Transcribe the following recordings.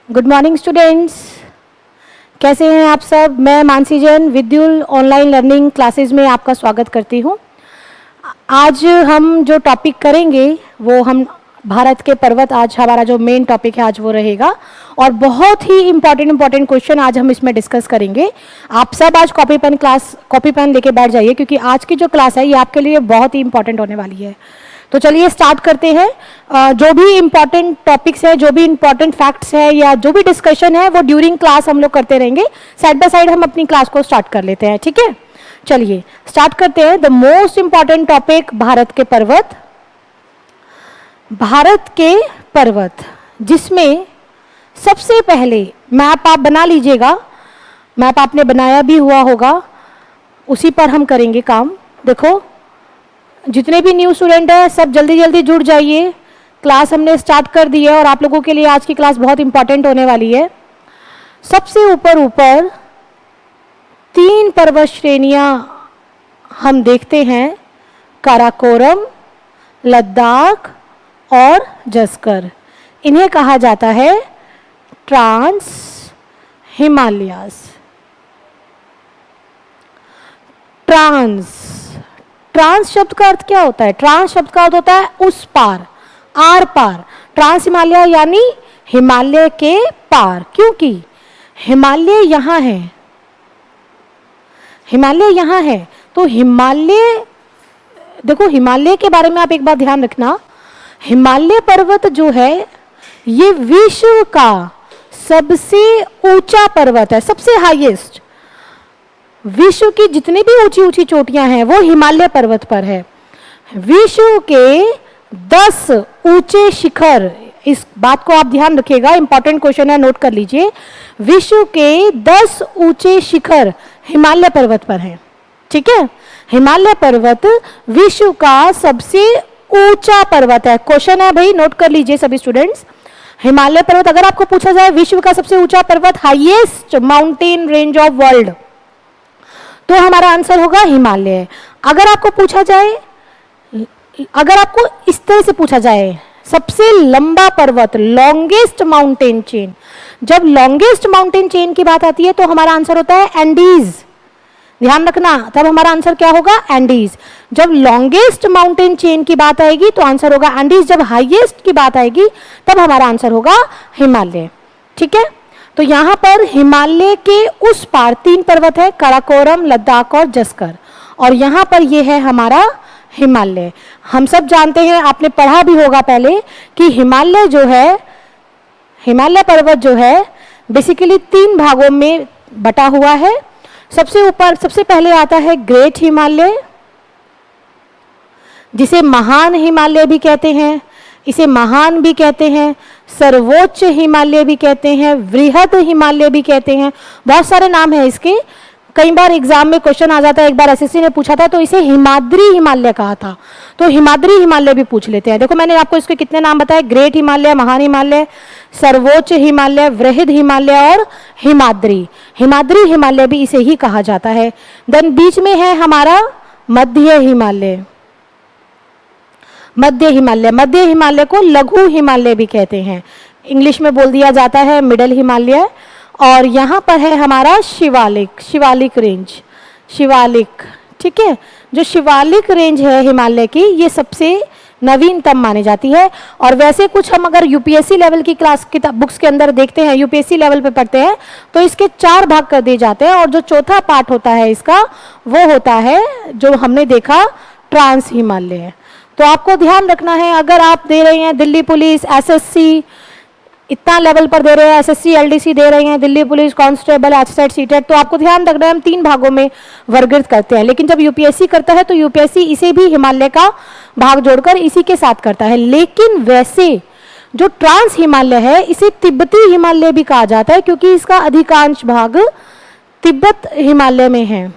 Good morning students, कैसे हैं आप सब। मैं Mansi Jain Vidyul online learning classes में आपका स्वागत करती हूं। आज हम जो टॉपिक करेंगे वो हम भारत के पर्वत, आज हमारा जो मेन टॉपिक है आज वो रहेगा और बहुत ही इम्पॉर्टेंट क्वेश्चन आज हम इसमें डिस्कस करेंगे। आप सब आज कॉपी पेन लेके बैठ जाइए क्योंकि आज की जो क्लास है ये आपके लिए बहुत ही इंपॉर्टेंट होने वाली है। तो चलिए स्टार्ट करते हैं। जो भी इम्पॉर्टेंट टॉपिक्स है, जो भी इम्पॉर्टेंट फैक्ट्स है या जो भी डिस्कशन है वो ड्यूरिंग क्लास हम लोग करते रहेंगे। साइड बाय साइड हम अपनी क्लास को स्टार्ट कर लेते हैं, ठीक है। चलिए स्टार्ट करते हैं। The most important topic, Bharat के पर्वत। भारत के पर्वत, जिसमें सबसे पहले मैप आप बना लीजिएगा, मैप आपने बनाया भी हुआ होगा, उसी पर हम करेंगे काम। देखो जितने भी न्यू स्टूडेंट हैं सब जल्दी जल्दी जुड़ जाइए। क्लास हमने स्टार्ट कर दी है और आप लोगों के लिए आज की क्लास बहुत इंपॉर्टेंट होने वाली है। सबसे ऊपर 3 पर्वत श्रेणियां हम देखते हैं, काराकोरम, लद्दाख और जस्कर। इन्हें कहा जाता है ट्रांस हिमालयास। ट्रांस शब्द का अर्थ क्या होता है? ट्रांस शब्द का अर्थ होता है उस पार, आर पार। ट्रांस हिमालय यानी हिमालय के पार, क्योंकि हिमालय यहां है, हिमालय यहां है। तो हिमालय, देखो हिमालय के बारे में आप एक बात ध्यान रखना, हिमालय पर्वत जो है ये विश्व का सबसे ऊंचा पर्वत है, सबसे हाईएस्ट। विश्व की जितनी भी ऊंची ऊंची चोटियां हैं वो हिमालय पर्वत पर है। विश्व के 10 ऊंचे शिखर, इस बात को आप ध्यान रखिएगा, इंपॉर्टेंट क्वेश्चन है, नोट कर लीजिए। विश्व के 10 ऊंचे शिखर हिमालय पर्वत पर हैं, ठीक है। हिमालय पर्वत विश्व का सबसे ऊंचा पर्वत है। क्वेश्चन है भाई, नोट कर लीजिए सभी स्टूडेंट्स। हिमालय पर्वत, अगर आपको पूछा जाए विश्व का सबसे ऊंचा पर्वत, highest mountain range of world, तो हमारा आंसर होगा हिमालय। अगर आपको पूछा जाए, अगर आपको इस तरह से पूछा जाए सबसे लंबा पर्वत, लॉन्गेस्ट माउंटेन चेन, जब लॉन्गेस्ट माउंटेन चेन की बात आती है तो हमारा आंसर होता है एंडीज। ध्यान रखना, तब हमारा आंसर क्या होगा? एंडीज। जब लॉन्गेस्ट माउंटेन चेन की बात आएगी तो आंसर होगा एंडीज। जब हाईएस्ट की बात आएगी तब हमारा आंसर होगा हिमालय, ठीक है। तो यहां पर हिमालय के उस पार 3 पर्वत है, काराकोरम, लद्दाख और जस्कर, और यहां पर ये है हमारा हिमालय। हम सब जानते हैं, आपने पढ़ा भी होगा पहले कि हिमालय जो है, हिमालय पर्वत जो है बेसिकली 3 भागों में बटा हुआ है। सबसे ऊपर सबसे पहले आता है ग्रेट हिमालय, जिसे महान हिमालय भी कहते हैं, इसे महान भी कहते हैं, सर्वोच्च हिमालय भी कहते हैं, वृहद हिमालय भी कहते हैं, बहुत सारे नाम हैं इसके। कई बार एग्जाम में क्वेश्चन आ जाता है, एक बार एसएससी ने पूछा था तो इसे हिमाद्री हिमालय कहा था, तो हिमाद्री हिमालय भी पूछ लेते हैं। देखो मैंने आपको इसके कितने नाम बताए, ग्रेट हिमालय, महान हिमालय, सर्वोच्च हिमालय, वृहद हिमालय और हिमाद्री। हिमाद्री हिमालय भी इसे ही कहा जाता है। देन बीच में है हमारा मध्य हिमालय, मध्य हिमालय, मध्य हिमालय को लघु हिमालय भी कहते हैं, इंग्लिश में बोल दिया जाता है मिडल हिमालय। और यहाँ पर है हमारा शिवालिक, शिवालिक रेंज, शिवालिक, ठीक है। जो शिवालिक रेंज है हिमालय की, ये सबसे नवीनतम मानी जाती है। और वैसे कुछ हम अगर यूपीएससी लेवल की क्लास की बुक्स के अंदर देखते हैं, यूपीएससी लेवल पे पढ़ते हैं, तो इसके 4 भाग कर दिए जाते हैं और जो चौथा पार्ट होता है इसका वो होता है जो हमने देखा ट्रांस हिमालय। तो आपको ध्यान रखना है, अगर आप दे रहे हैं दिल्ली पुलिस, एसएससी, इतना लेवल पर दे रहे हैं, एसएससी एलडीसी दे रहे हैं, दिल्ली पुलिस कांस्टेबल, एचसेट, सीटेट, तो आपको ध्यान रखना है हम 3 भागों में वर्गीकृत करते हैं। लेकिन जब यूपीएससी करता है तो यूपीएससी इसे भी हिमालय का भाग जोड़कर इसी के साथ करता है। लेकिन वैसे जो ट्रांस हिमालय है इसे तिब्बती हिमालय भी कहा जाता है, क्योंकि इसका अधिकांश भाग तिब्बत हिमालय में है।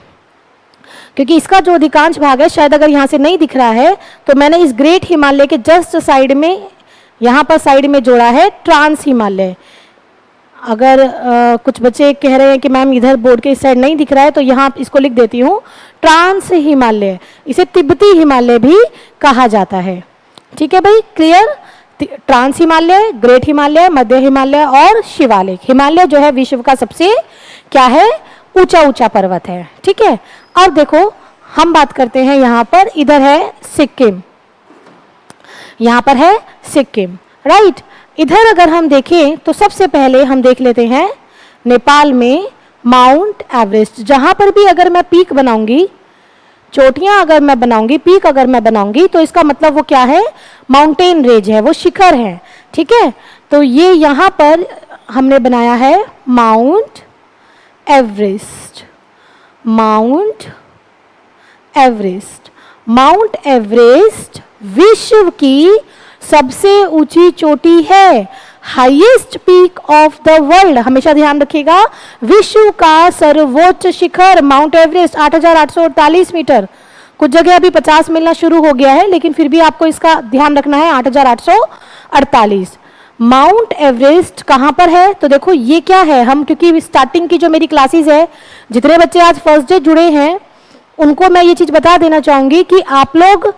क्योंकि इसका जो अधिकांश भाग है, शायद अगर यहाँ से नहीं दिख रहा है तो मैंने इस ग्रेट हिमालय के जस्ट साइड में, यहाँ पर साइड में जोड़ा है ट्रांस हिमालय। अगर कुछ बच्चे कह रहे हैं कि मैम इधर बोर्ड के इस साइड नहीं दिख रहा है तो यहाँ इसको लिख देती हूँ, ट्रांस हिमालय, इसे तिब्बती हिमालय भी कहा जाता है, ठीक है भाई, clear. Trans Himalaya, great Himalaya, मध्य हिमालय और शिवालिक। हिमालय जो है विश्व का सबसे क्या है, ऊंचा ऊंचा पर्वत है। ठीक है, अब देखो हम बात करते हैं यहाँ पर, इधर है सिक्किम, यहाँ पर है सिक्किम, राइट। इधर अगर हम देखें तो सबसे पहले हम देख लेते हैं नेपाल में माउंट एवरेस्ट। जहां पर भी अगर मैं पीक बनाऊंगी, चोटियां अगर मैं बनाऊंगी, पीक अगर मैं बनाऊंगी, तो इसका मतलब वो क्या है, माउंटेन रेंज है, वो शिखर है। ठीक है, तो ये यहां पर हमने बनाया है mount Everest. Mount Everest, mount Everest विश्व की सबसे ऊंची चोटी है, highest peak of the world. हमेशा ध्यान रखिएगा, विश्व का सर्वोच्च शिखर माउंट एवरेस्ट 8,848 मीटर। कुछ जगह अभी 50 मिलना शुरू हो गया है, लेकिन फिर भी आपको इसका ध्यान रखना है, 8,848। माउंट एवरेस्ट कहाँ पर है, तो देखो ये क्या है, हम क्योंकि स्टार्टिंग की जो मेरी क्लासेस है, जितने बच्चे आज फर्स्ट डे जुड़े हैं उनको मैं ये चीज बता देना चाहूंगी कि आप लोग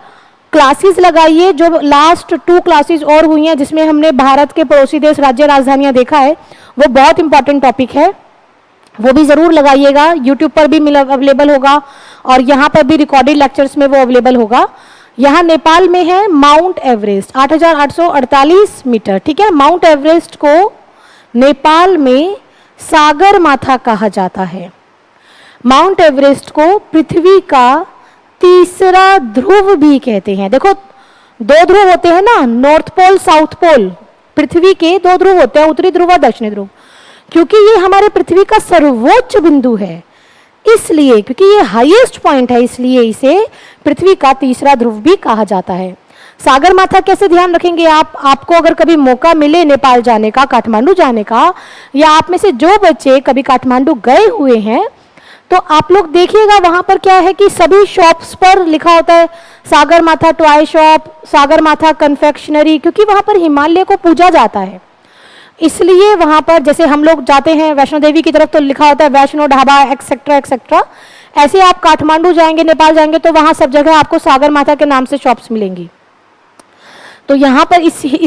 क्लासेस लगाइए। जो लास्ट 2 क्लासेस और हुई हैं जिसमें हमने भारत के पड़ोसी देश, राज्य, राजधानियां देखा है, वो बहुत इंपॉर्टेंट टॉपिक है, वो भी जरूर लगाइएगा। यूट्यूब पर भी अवेलेबल होगा और यहाँ पर भी रिकॉर्डेड लेक्चर्स में वो अवेलेबल होगा। यहाँ नेपाल में है माउंट एवरेस्ट 8,848 मीटर। ठीक है, माउंट एवरेस्ट को नेपाल में सागर माथा कहा जाता है। माउंट एवरेस्ट को पृथ्वी का तीसरा ध्रुव भी कहते हैं। देखो 2 ध्रुव होते हैं ना, नॉर्थ पोल, साउथ पोल, पृथ्वी के 2 ध्रुव होते हैं, उत्तरी ध्रुव और दक्षिणी ध्रुव। क्योंकि ये हमारे पृथ्वी का सर्वोच्च बिंदु है, इसलिए क्योंकि ये हाईएस्ट पॉइंट है, इसलिए इसे पृथ्वी का तीसरा ध्रुव भी कहा जाता है। सागर माथा कैसे ध्यान रखेंगे आप, आपको अगर कभी मौका मिले नेपाल जाने का, काठमांडू जाने का, या आप में से जो बच्चे कभी काठमांडू गए हुए हैं तो आप लोग देखिएगा, वहां पर क्या है कि सभी शॉप्स पर लिखा होता है सागर माथा टॉय शॉप, सागर माथा कन्फेक्शनरी, क्योंकि वहां पर हिमालय को पूजा जाता है। इसलिए वहां पर जैसे हम लोग जाते हैं वैष्णो देवी की तरफ तो लिखा होता है वैष्णो ढाबा एक्सेट्रा एक्सेट्रा, ऐसे आप काठमांडू जाएंगे, नेपाल जाएंगे तो वहां सब जगह आपको सागर माथा के नाम से शॉप्स मिलेंगी। तो यहाँ पर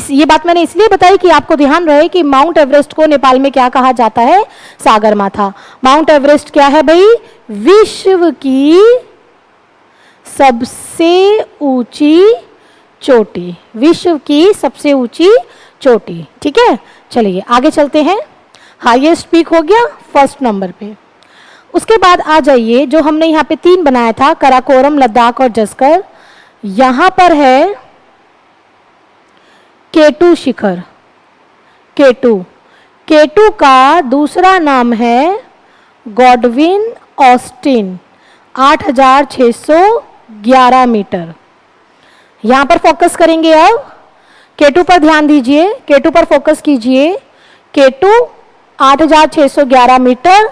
ये बात मैंने इसलिए बताई कि आपको ध्यान रहे कि माउंट एवरेस्ट को नेपाल में क्या कहा जाता है, सागर माथा। माउंट एवरेस्ट क्या है भाई, विश्व की सबसे ऊंची चोटी, विश्व की सबसे ऊंची चोटी। ठीक है, चलिए आगे चलते हैं। हाईएस्ट पीक हो गया फर्स्ट नंबर पे। उसके बाद आ जाइए, जो हमने यहाँ पे 3 बनाया था, कराकोरम, लद्दाख और जस्कर, यहां पर है केटू शिखर। केटू, केटू का दूसरा नाम है गॉडविन ऑस्टिन, 8,611 मीटर। यहां पर फोकस करेंगे, अब केटू पर ध्यान दीजिए, केटू पर फोकस कीजिए। केटू 8,611 मीटर,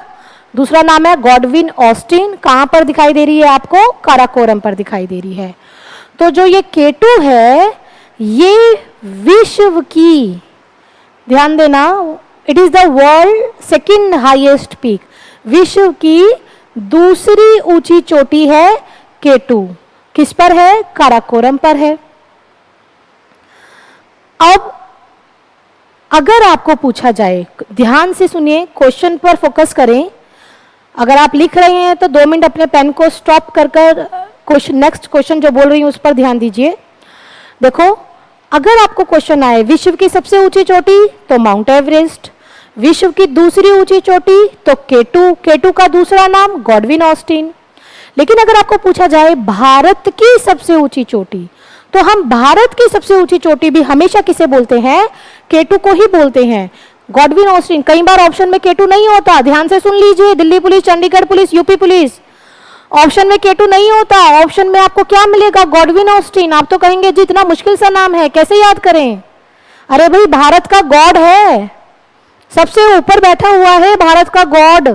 दूसरा नाम है गॉडविन ऑस्टिन। कहां पर दिखाई दे रही है आपको, काराकोरम पर दिखाई दे रही है। तो जो ये केटू है, ये विश्व की, ध्यान देना, it is the world second highest peak, विश्व की दूसरी ऊंची चोटी है केटू। किस पर है, काराकोरम पर है। अब अगर आपको पूछा जाए, ध्यान से सुनिए, क्वेश्चन पर फोकस करें। अगर आप लिख रहे हैं तो 2 मिनट अपने पेन को स्टॉप कर क्वेश्चन, नेक्स्ट क्वेश्चन जो बोल रही हूं उस पर ध्यान दीजिए। देखो, अगर आपको क्वेश्चन आए विश्व की सबसे ऊंची चोटी, तो माउंट एवरेस्ट, विश्व की दूसरी ऊंची चोटी तो केटू, केटू का दूसरा नाम गॉडविन ऑस्टिन। लेकिन अगर आपको पूछा जाए भारत की सबसे ऊंची चोटी, तो हम भारत की सबसे ऊंची चोटी भी हमेशा किसे बोलते हैं, केटू को ही बोलते हैं, गॉडविन ऑस्टिन। कई बार ऑप्शन में केटू नहीं होता, ध्यान से सुन लीजिए, Delhi police, Chandigarh police, UP police, option में केटू नहीं होता। ऑप्शन में आपको क्या मिलेगा, गॉडविन ऑस्टिन। आप तो कहेंगे जी इतना मुश्किल सा नाम है, कैसे याद करें। अरे भाई, भारत का गॉड है, सबसे ऊपर बैठा हुआ है भारत का गॉड,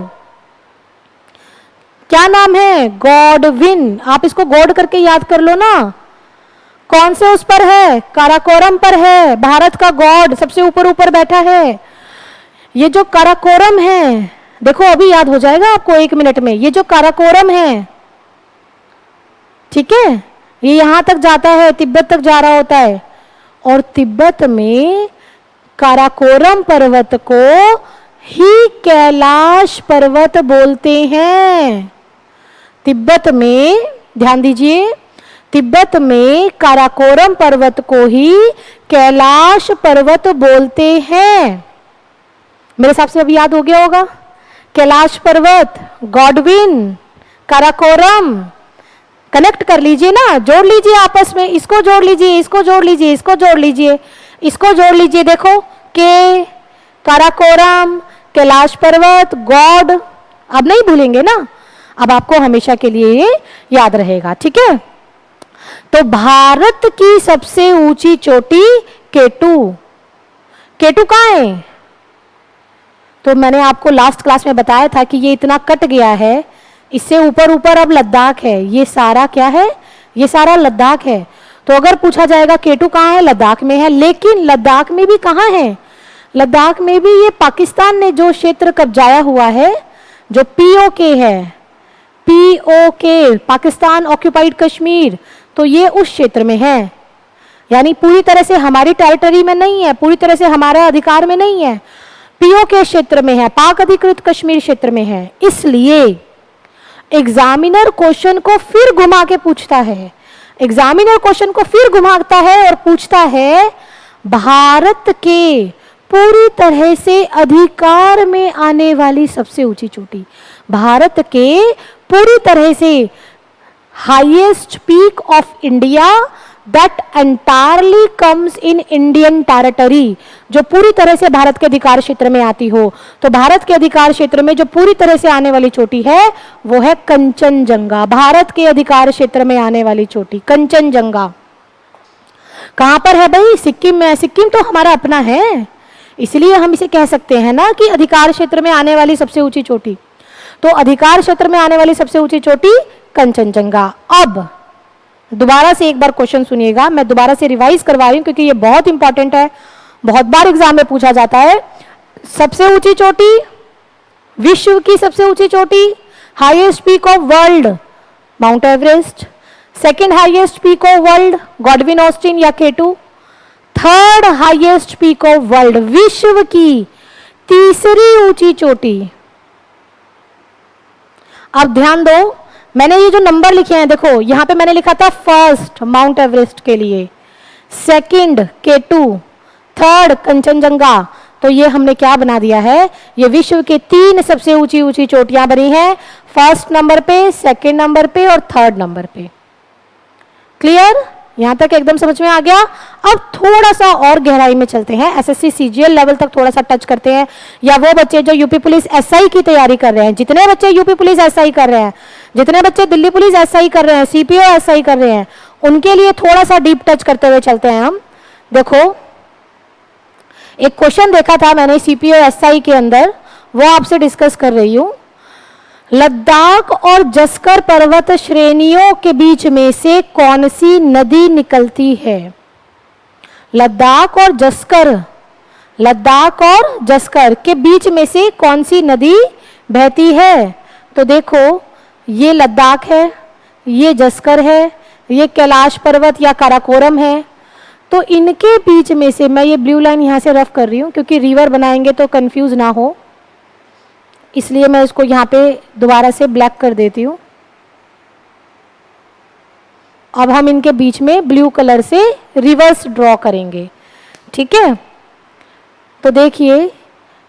क्या नाम है, गॉडविन। आप इसको गॉड करके याद कर लो ना। कौन से उस पर है, काराकोरम पर है, भारत का गॉड सबसे ऊपर ऊपर बैठा है। ये जो काराकोरम है, देखो अभी याद हो जाएगा आपको 1 मिनट में। ये जो काराकोरम है, ठीक है, ये यहां तक जाता है, तिब्बत तक जा रहा होता है, और तिब्बत में काराकोरम पर्वत को ही कैलाश पर्वत बोलते हैं। तिब्बत में, ध्यान दीजिए, तिब्बत में काराकोरम पर्वत को ही कैलाश पर्वत बोलते हैं। मेरे हिसाब से अभी याद हो गया होगा। कैलाश पर्वत, गॉडविन, काराकोरम, कनेक्ट कर लीजिए ना, जोड़ लीजिए आपस में, इसको जोड़ लीजिए, इसको जोड़ लीजिए, इसको जोड़ लीजिए, इसको जोड़ लीजिए। देखो के, काराकोरम, कैलाश पर्वत, गॉड, अब नहीं भूलेंगे ना, अब आपको हमेशा के लिए ये याद रहेगा, ठीक है। तो भारत की सबसे ऊंची चोटी केटू, केटू कहाँ है? तो मैंने आपको लास्ट क्लास में बताया था कि ये इतना कट गया है, इससे ऊपर ऊपर अब लद्दाख है। ये सारा क्या है? ये सारा लद्दाख है। तो अगर पूछा जाएगा केटू कहाँ है, लद्दाख में है। लेकिन लद्दाख में भी कहाँ है? लद्दाख में भी ये पाकिस्तान ने जो क्षेत्र कब्जाया हुआ है, जो पीओके है, पीओके, पाकिस्तान ऑक्यूपाइड कश्मीर, तो ये उस क्षेत्र में है। यानी पूरी तरह से हमारी टेरिटरी में नहीं है, पूरी तरह से हमारे अधिकार में नहीं है, पीओके क्षेत्र में है, पाक अधिकृत कश्मीर क्षेत्र में है। इसलिए एग्जामिनर क्वेश्चन को फिर घुमा के पूछता है, एग्जामिनर क्वेश्चन को फिर घुमाता है और पूछता है भारत के पूरी तरह से अधिकार में आने वाली सबसे ऊंची चोटी, भारत के पूरी तरह से highest peak of India that entirely comes in Indian territory, जो पूरी तरह से भारत के अधिकार क्षेत्र में आती हो। तो भारत के अधिकार क्षेत्र में जो पूरी तरह से आने वाली चोटी है वो है कंचनजंगा। भारत के अधिकार क्षेत्र में आने वाली चोटी कंचनजंगा कहां पर है भाई? सिक्किम में। सिक्किम तो हमारा अपना है, इसलिए हम इसे कह सकते हैं ना कि अधिकार क्षेत्र में आने वाली सबसे ऊंची चोटी। तो अधिकार क्षेत्र में आने वाली सबसे ऊंची चोटी कंचनजंगा। अब दोबारा से एक बार क्वेश्चन सुनिएगा, मैं दोबारा से रिवाइज करवा रही हूं क्योंकि ये बहुत इंपॉर्टेंट है, बहुत बार एग्जाम में पूछा जाता है। सबसे ऊंची चोटी, विश्व की सबसे ऊंची चोटी, highest peak of world, mount Everest. Second highest peak of world, Godwin Austen या K two. Third highest peak of world, विश्व की तीसरी ऊंची चोटी। अब ध्यान दो, मैंने ये जो नंबर लिखे हैं, देखो यहां पे मैंने लिखा था फर्स्ट माउंट एवरेस्ट के लिए, सेकंड केटू, थर्ड कंचनजंगा। तो ये हमने क्या बना दिया है, ये विश्व के 3 सबसे ऊंची ऊंची चोटियां बनी हैं, फर्स्ट नंबर पे, सेकंड नंबर पे और थर्ड नंबर पे। क्लियर? यहां तक एकदम समझ में आ गया। अब थोड़ा सा और गहराई में चलते हैं, एसएससी सीजीएल लेवल तक थोड़ा सा टच करते हैं, या वो बच्चे जो यूपी पुलिस एसआई की तैयारी कर रहे हैं, जितने बच्चे यूपी पुलिस एसआई कर रहे हैं, जितने बच्चे दिल्ली पुलिस एसआई कर रहे हैं, सीपीओ एसआई कर रहे हैं, उनके लिए थोड़ा सा डीप टच करते हुए चलते हैं हम। देखो एक क्वेश्चन देखा था मैंने सीपीओ एसआई के अंदर, वो आपसे डिस्कस कर रही हूं। लद्दाख और जस्कर पर्वत श्रेणियों के बीच में से कौन सी नदी निकलती है? लद्दाख और जस्कर, लद्दाख और जस्कर के बीच में से कौन सी नदी बहती है? तो देखो ये लद्दाख है, ये जस्कर है, ये कैलाश पर्वत या काराकोरम है। तो इनके बीच में से, मैं ये ब्लू लाइन यहां से रफ कर रही हूं क्योंकि रिवर बनाएंगे तो कंफ्यूज ना हो, इसलिए मैं इसको यहां पे दोबारा से ब्लैक कर देती हूं। अब हम इनके बीच में ब्लू कलर से रिवर्स ड्रॉ करेंगे, ठीक है। तो देखिए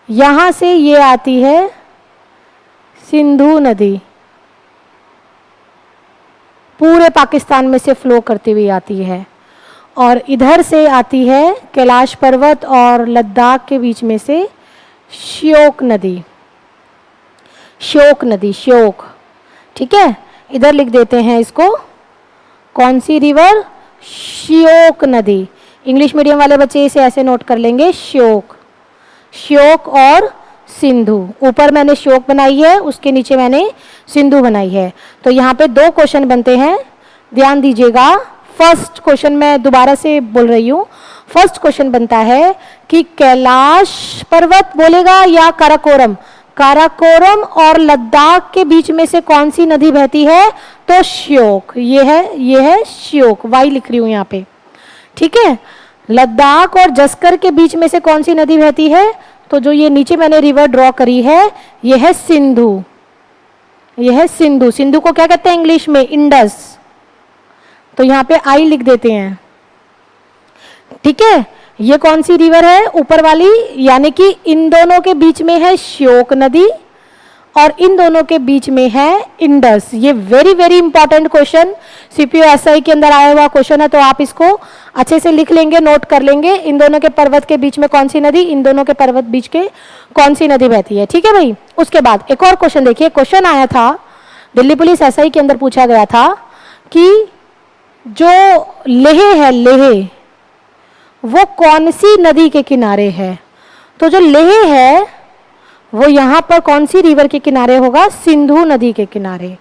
यहां से ये आती है सिंधु नदी, पूरे पाकिस्तान में से फ्लो करती हुई आती है, और इधर से आती है कैलाश पर्वत और लद्दाख के बीच में से श्योक नदी, श्योक नदी, श्योक, ठीक है। इधर लिख देते हैं इसको, कौन सी रिवर? श्योक नदी। इंग्लिश मीडियम वाले बच्चे इसे ऐसे नोट कर लेंगे, श्योक, श्योक और सिंधु। ऊपर मैंने श्योक बनाई है, उसके नीचे मैंने सिंधु बनाई है। तो यहाँ पे 2 क्वेश्चन बनते हैं, ध्यान दीजिएगा। फर्स्ट क्वेश्चन मैं दोबारा से बोल रही हूँ, फर्स्ट क्वेश्चन बनता है कि कैलाश पर्वत बोलेगा या काराकोरम, काराकोरम और लद्दाख के बीच में से कौन सी नदी बहती है? तो श्योक, ये है श्योक, वाई लिख रही हूं यहाँ पे, ठीक है। लद्दाख और जस्कर के बीच में से कौन सी नदी बहती है? तो जो ये नीचे मैंने रिवर ड्रॉ करी है ये है सिंधु, ये है सिंधु। सिंधु को क्या कहते हैं इंग्लिश में? इंडस। तो यहां पे आई लिख देते हैं, ठीक है। ये कौन सी रिवर है? ऊपर वाली, यानी कि इन दोनों के बीच में है श्योक नदी और इन दोनों के बीच में है इंडस। ये very very important question, CPO SI के अंदर आया हुआ क्वेश्चन है, तो आप इसको अच्छे से लिख लेंगे, नोट कर लेंगे। इन दोनों के पर्वत के बीच में कौन सी नदी, इन दोनों के पर्वत बीच के कौन सी नदी बहती है, ठीक है भाई। उसके बाद एक और क्वेश्चन देखिए, क्वेश्चन आया था दिल्ली पुलिस एसआई के अंदर, पूछा गया था कि जो लेह है, लेह वो कौन सी नदी के किनारे है? तो जो लेह है वो यहां पर कौन सी रिवर के किनारे होगा? सिंधु नदी के किनारे।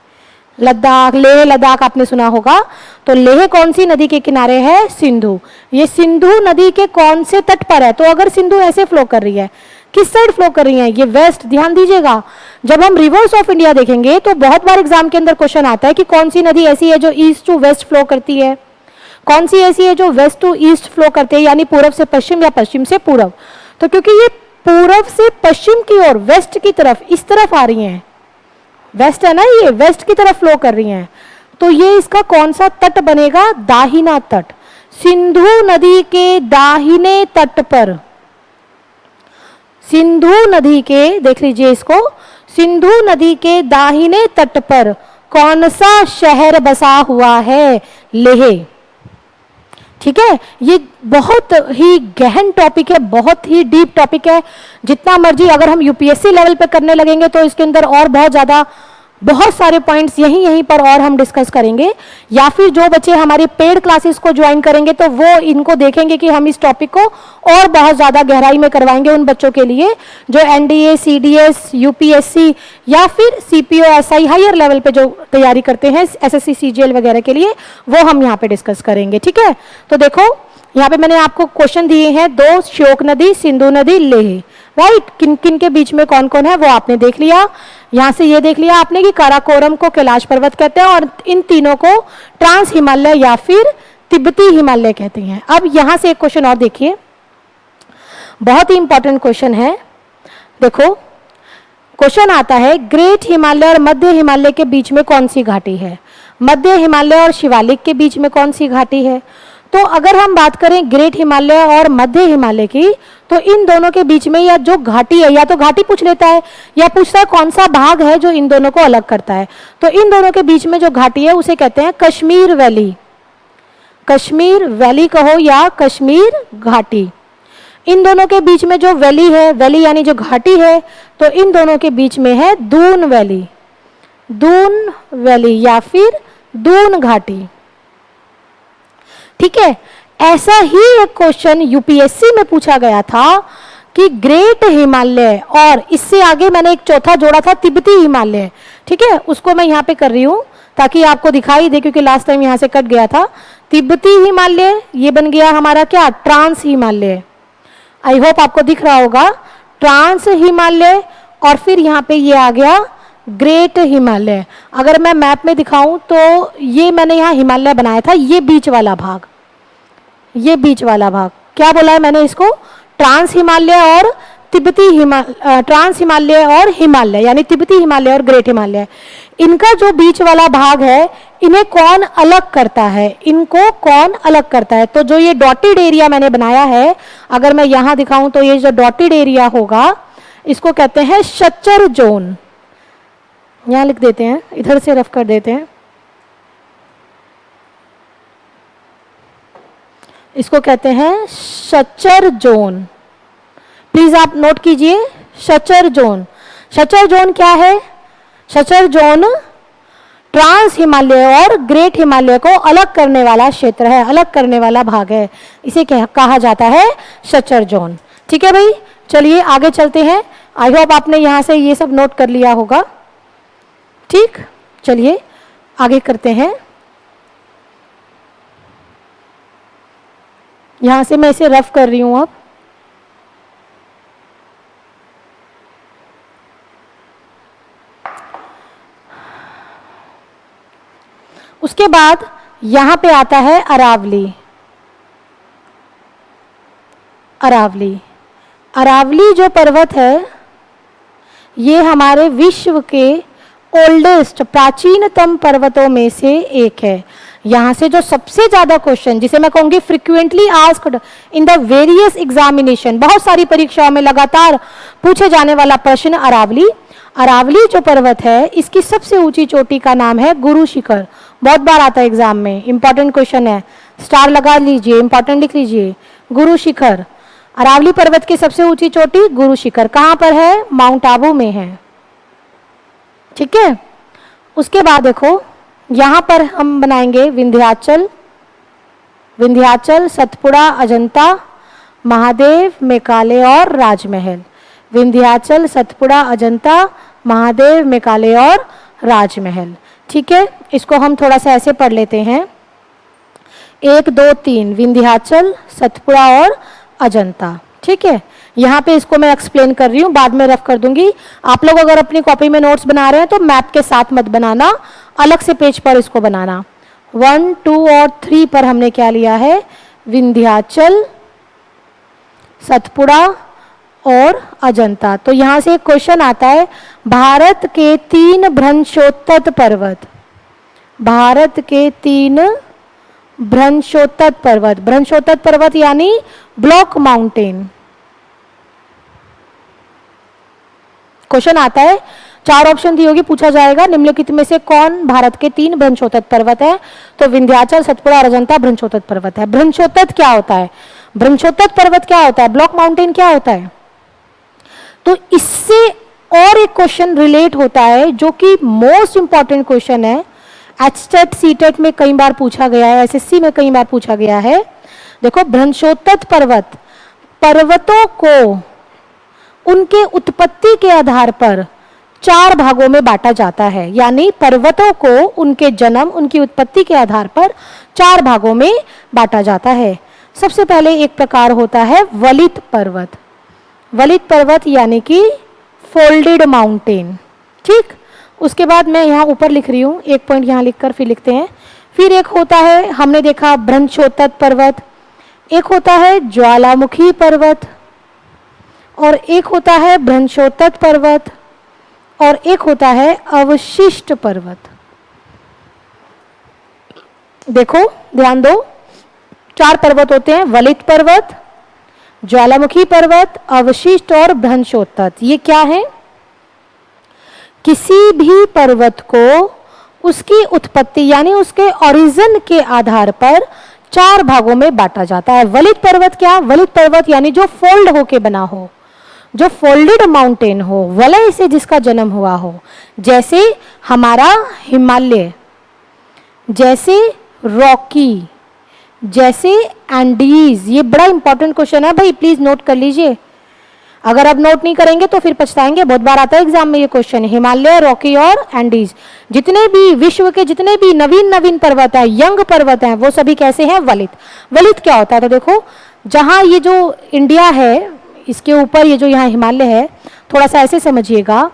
लद्दाख, लेह लद्दाख आपने सुना होगा, तो लेह कौन सी नदी के किनारे है? सिंधु। ये सिंधु नदी के कौन से तट पर है? तो अगर सिंधु ऐसे फ्लो कर रही है, किस साइड फ्लो कर रही है? ये वेस्ट। ध्यान दीजिएगा, जब हम रिवर्स ऑफ इंडिया देखेंगे तो बहुत बार एग्जाम के अंदर क्वेश्चन आता है कि कौन सी नदी ऐसी है जो ईस्ट टू वेस्ट फ्लो करती है, कौन सी ऐसी है जो वेस्ट टू ईस्ट फ्लो करती है, यानी पूरब से पश्चिम या पश्चिम से पूरब। तो क्योंकि ये पूरब से पश्चिम की ओर, वेस्ट की तरफ, इस तरफ आ रही हैं, वेस्ट है ना, ये वेस्ट की तरफ फ्लो कर रही हैं, तो ये इसका कौन सा तट बनेगा? दाहिना तट। सिंधु नदी के दाहिने तट पर, सिंधु नदी के, देख लीजिए इसको, सिंधु नदी के दाहिने तट पर कौन सा शहर बसा हुआ है? लेह। ठीक है, ये बहुत ही गहन टॉपिक है, बहुत ही डीप टॉपिक है। जितना मर्जी अगर हम यूपीएससी लेवल पे करने लगेंगे तो इसके अंदर और बहुत ज्यादा, बहुत सारे पॉइंट्स यहीं पर और हम डिस्कस करेंगे। या फिर जो बच्चे हमारी पेड क्लासेस को ज्वाइन करेंगे तो वो इनको देखेंगे कि हम इस टॉपिक को और बहुत ज्यादा गहराई में करवाएंगे उन बच्चों के लिए जो एनडीए, सीडीएस, यूपीएससी या फिर सीपीओ एसआई हायर लेवल पे जो तैयारी करते हैं, एसएससी सीजीएल वगैरह के लिए, वो हम यहाँ पे डिस्कस करेंगे। ठीक है, तो देखो यहाँ पे मैंने आपको क्वेश्चन दिए हैं दो, श्योक नदी, सिंधु नदी, लेह, राइट। किन किन के बीच में कौन कौन है वो आपने देख लिया। यहां से ये देख लिया आपने कि काराकोरम को कैलाश पर्वत कहते हैं और इन तीनों को ट्रांस हिमालय या फिर तिब्बती हिमालय कहते हैं। अब यहां से एक क्वेश्चन और देखिए, बहुत ही इंपॉर्टेंट क्वेश्चन है। देखो क्वेश्चन आता है, ग्रेट हिमालय और मध्य हिमालय के बीच में कौन सी घाटी है? मध्य हिमालय और शिवालिक के बीच में कौन सी घाटी है? तो अगर हम बात करें ग्रेट हिमालय और मध्य हिमालय की, तो इन दोनों के बीच में या जो घाटी है, या तो घाटी पूछ लेता है या पूछता है कौन सा भाग है जो इन दोनों को अलग करता है। तो इन दोनों के बीच में जो घाटी है उसे कहते हैं कश्मीर वैली। कश्मीर वैली कहो या कश्मीर घाटी। इन दोनों के बीच में जो वैली है, वैली यानी जो घाटी है, तो इन दोनों के बीच में है दून वैली। दून वैली या फिर दून घाटी। ठीक है, ऐसा ही एक क्वेश्चन यूपीएससी में पूछा गया था कि ग्रेट हिमालय और इससे आगे मैंने एक चौथा जोड़ा था तिब्बती हिमालय। ठीक है, उसको मैं यहाँ पे कर रही हूँ ताकि आपको दिखाई दे, क्योंकि लास्ट टाइम यहाँ से कट गया था। तिब्बती हिमालय ये बन गया हमारा क्या? ट्रांस हिमालय। आई होप आपको दिख रहा होगा, ट्रांस हिमालय। और फिर यहाँ पे ये आ गया ग्रेट हिमालय। अगर मैं मैप में दिखाऊं तो ये मैंने यहाँ हिमालय बनाया था, ये बीच वाला भाग, ये बीच वाला भाग क्या बोला है मैंने इसको? ट्रांस हिमालय और तिब्बती हिमालय, ट्रांस हिमालय और हिमालय, यानी तिब्बती हिमालय और ग्रेट हिमालय। इनका जो बीच वाला भाग है, इन्हें कौन अलग करता है? इनको कौन अलग करता है? तो जो ये डॉटेड एरिया मैंने बनाया है, अगर मैं यहां दिखाऊं तो ये जो डॉटेड एरिया होगा इसको कहते हैं शच्चर जोन। यहां लिख देते हैं, इधर से रफ कर देते हैं, इसको कहते हैं शच्चर जोन। प्लीज आप नोट कीजिए, शच्चर जोन। शच्चर जोन क्या है? शच्चर जोन ट्रांस हिमालय और ग्रेट हिमालय को अलग करने वाला क्षेत्र है, अलग करने वाला भाग है, इसे कहा जाता है शच्चर जोन। ठीक है भाई, चलिए आगे चलते हैं। आई होप आपने यहां से ये सब नोट कर लिया होगा। ठीक, चलिए आगे करते हैं। यहां से मैं इसे रफ कर रही हूं अब। उसके बाद यहां पे आता है अरावली। अरावली। अरावली जो पर्वत है ये हमारे विश्व के ओल्डेस्ट प्राचीनतम पर्वतों में से एक है। यहाँ से जो सबसे ज्यादा क्वेश्चन, जिसे मैं कहूंगी frequently asked in the various examination, बहुत सारी परीक्षाओं में लगातार पूछे जाने वाला प्रश्न अरावली। अरावली जो पर्वत है इसकी सबसे ऊंची चोटी का नाम है गुरु शिखर। बहुत बार आता है एग्जाम में, इंपॉर्टेंट क्वेश्चन है, स्टार लगा लीजिए, इंपॉर्टेंट लिख लीजिए। गुरु शिखर, अरावली पर्वत की सबसे ऊंची चोटी गुरु शिखर कहां पर है? माउंट आबू में है। ठीक है, उसके बाद देखो यहां पर हम बनाएंगे विंध्याचल, विंध्याचल, सतपुड़ा, अजंता, महादेव, मेकाले और राजमहल। विंध्याचल, सतपुड़ा, अजंता, महादेव, मेकाले और राजमहल। ठीक है, इसको हम थोड़ा सा ऐसे पढ़ लेते हैं, 1 2 3 विंध्याचल, सतपुड़ा और अजंता। ठीक है, यहाँ पे इसको मैं एक्सप्लेन कर रही हूँ, बाद में रफ कर दूंगी। आप लोग अगर अपनी कॉपी में नोट्स बना रहे हैं तो मैप के साथ मत बनाना, अलग से पेज पर इसको बनाना। 1 2 और 3 पर हमने क्या लिया है? विंध्याचल, सतपुड़ा और अजंता। तो यहाँ से एक क्वेश्चन आता है, भारत के 3 भ्रंशोत्तत पर्वत, भारत के 3 भ्रंशोत्तत पर्वत, भ्रंशोत्तत पर्वत यानी ब्लॉक माउंटेन। क्वेश्चन आता है, 4 ऑप्शन दी होगी, पूछा जाएगा निम्नलिखित में से कौन भारत के 3 भ्रंशोत्तत पर्वत है? तो विंध्याचल, सतपुड़ा और अजंता भ्रंशोत्तत पर्वत है। भ्रंशोत्तत क्या होता है? भ्रंशोत्तत पर्वत क्या होता है? ब्लॉक माउंटेन क्या होता है? तो इससे और एक क्वेश्चन रिलेट होता है जो कि मोस्ट इंपॉर्टेंट क्वेश्चन है, एचटेट सीटेट में कई बार पूछा गया है, एसएससी में कई बार पूछा गया है। देखो, भ्रंशोत्तत पर्वत, पर्वतों को उनके उत्पत्ति के आधार पर 4 भागों में बांटा जाता है, यानी पर्वतों को उनके जन्म, उनकी उत्पत्ति के आधार पर 4 भागों में बांटा जाता है। सबसे पहले एक प्रकार होता है वलित पर्वत, वलित पर्वत यानी कि फोल्डेड माउंटेन। ठीक, उसके बाद मैं यहाँ ऊपर लिख रही हूँ, एक पॉइंट यहाँ लिखकर फिर लिखते हैं। फिर एक होता है, हमने देखा भ्रंशोत्तत पर्वत, एक होता है ज्वालामुखी पर्वत, और एक होता है भ्रंशोत्तत पर्वत, और एक होता है अवशिष्ट पर्वत। देखो, ध्यान दो, 4 पर्वत होते हैं, वलित पर्वत, ज्वालामुखी पर्वत, अवशिष्ट और भ्रंशोत्तत। ये क्या है? किसी भी पर्वत को उसकी उत्पत्ति यानी उसके ओरिजिन के आधार पर 4 भागों में बांटा जाता है। वलित पर्वत क्या? वलित पर्वत यानी जो फोल्ड होके बना हो, जो फोल्डेड माउंटेन हो, वलय से जिसका जन्म हुआ हो, जैसे हमारा हिमालय, जैसे रॉकी, जैसे एंडीज। ये बड़ा इंपॉर्टेंट क्वेश्चन है भाई, प्लीज नोट कर लीजिए। अगर आप नोट नहीं करेंगे तो फिर पछताएंगे, बहुत बार आता है एग्जाम में ये क्वेश्चन। हिमालय, रॉकी और एंडीज, जितने भी विश्व के जितने भी नवीन नवीन पर्वत है, यंग पर्वत हैं, वो सभी कैसे हैं? वलित। वलित क्या होता है? तो देखो, जहां ये जो इंडिया है, इसके ऊपर ये जो यहाँ हिमालय है, थोड़ा सा ऐसे समझिएगा,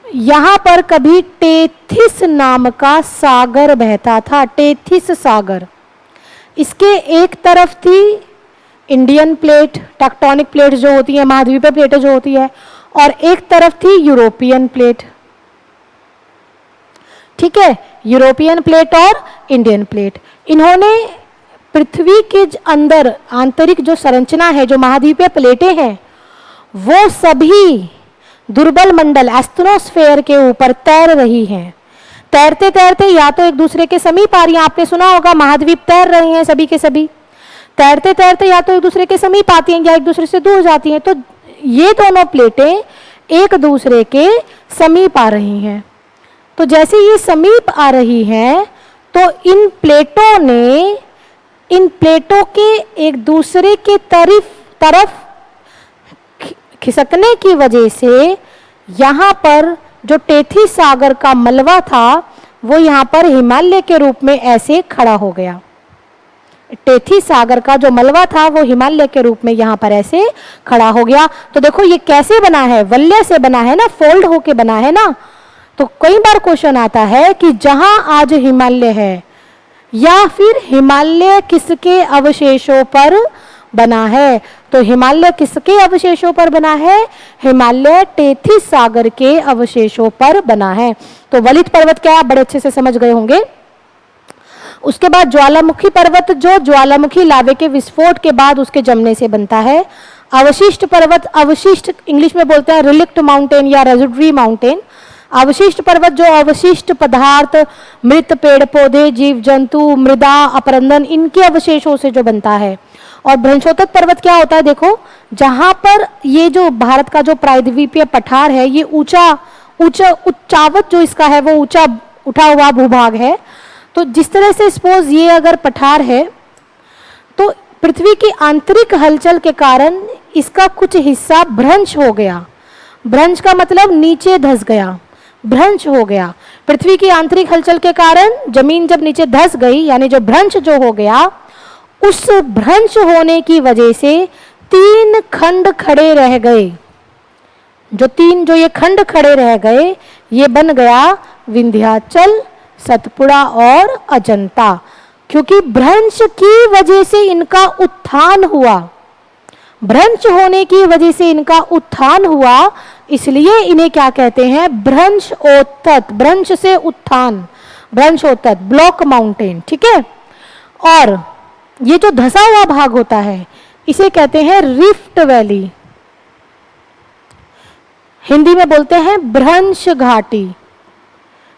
यहाँ पर कभी टेथिस नाम का सागर बहता था, टेथिस सागर। इसके एक तरफ थी इंडियन प्लेट, टेक्टोनिक प्लेट जो होती है, महाद्वीपीय प्लेटें जो होती है, और एक तरफ थी यूरोपियन प्लेट। ठीक है, यूरोपियन प्लेट और इंडियन प्लेट। इन्होंने पृथ्वी के अंदर आंतरिक जो संरचना है, जो महाद्वीपीय प्लेटें हैं, वो सभी दुर्बल मंडल एस्ट्रोस्फेयर के ऊपर तैर रही हैं। तैरते तैरते या तो एक दूसरे के समीप आ रही हैं, आपने सुना होगा महाद्वीप तैर रहे हैं सभी के सभी, तैरते तैरते या तो एक दूसरे के समीप आती हैं या एक दूसरे से दूर जाती हैं। तो ये दोनों प्लेटें एक दूसरे के समीप आ रही हैं। तो जैसे ये समीप आ रही हैं, तो इन प्लेटों के एक दूसरे के तरफ खिसकने की वजह से यहाँ पर जो टेथिस सागर का मलबा था, वो यहाँ पर हिमालय के रूप में ऐसे खड़ा हो गया। टेथिस सागर का जो मलबा था वो हिमालय के रूप में यहाँ पर ऐसे खड़ा हो गया। तो देखो ये कैसे बना है? वलय से बना है ना, फोल्ड होके बना है ना। तो कई बार क्वेश्चन आता है कि जहां आज हिमालय है, या फिर हिमालय किसके अवशेषों पर बना है। तो हिमालय किसके अवशेषों पर बना है? हिमालय टेथिस सागर के अवशेषों पर बना है। तो वलित पर्वत क्या, आप बड़े अच्छे से समझ गए होंगे। उसके बाद ज्वालामुखी पर्वत, जो ज्वालामुखी लावे के विस्फोट के बाद उसके जमने से बनता है। अवशिष्ट पर्वत, अवशिष्ट इंग्लिश में बोलते हैं रिलिक्ट माउंटेन या रेजिडुअरी माउंटेन। अवशिष्ट पर्वत जो अवशिष्ट पदार्थ, मृत पेड़ पौधे, जीव जंतु, मृदा अपरंदन, इनके अवशेषों से जो बनता है। और भ्रंशोत्तक पर्वत क्या होता है? देखो, जहां पर ये जो भारत का जो प्रायद्वीपीय पठार है, ये ऊंचा ऊंचा उच्चावत जो इसका है वो ऊंचा उठा हुआ भूभाग है। तो जिस तरह से सपोज ये अगर पठार है तो पृथ्वी की आंतरिक हलचल के कारण इसका कुछ हिस्सा भ्रंश हो गया। भ्रंश का मतलब नीचे धंस गया, भ्रंश हो गया। पृथ्वी की आंतरिक हलचल के कारण जमीन जब नीचे धंस गई, यानी जो भ्रंश जो हो गया, उस भ्रंश होने की वजह से 3 खंड खड़े रह गए। जो ये खंड खड़े रह गए, ये बन गया विंध्याचल, सतपुड़ा और अजंता। क्योंकि भ्रंश की वजह से इनका उत्थान हुआ, भ्रंश होने की वजह से इनका उत्थान हुआ, इसलिए इन्हें क्या कहते हैं? भ्रंशोत्तत। भ्रंश से उत्थान, भ्रंशोत्तत, ब्लॉक माउंटेन, ठीक है। और ये जो धसा हुआ भाग होता है इसे कहते हैं रिफ्ट वैली। हिंदी में बोलते हैं भ्रंश घाटी,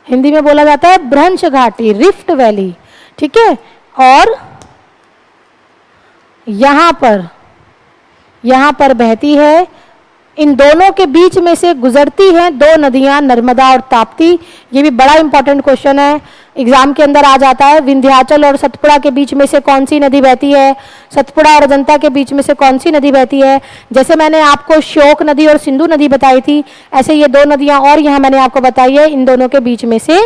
हिंदी में बोला जाता है भ्रंश घाटी, रिफ्ट वैली, ठीक है। और यहां पर बहती है, इन दोनों के बीच में से गुजरती हैं 2 नदियां, नर्मदा और ताप्ती। ये भी बड़ा इंपॉर्टेंट क्वेश्चन है, एग्जाम के अंदर आ जाता है। विंध्याचल और सतपुड़ा के बीच में से कौन सी नदी बहती है? सतपुड़ा और अजंता के बीच में से कौन सी नदी बहती है? जैसे मैंने आपको श्योक नदी और सिंधु नदी बताई थी, ऐसे ये 2 नदियां और यहाँ मैंने आपको बताई है, इन दोनों के बीच में से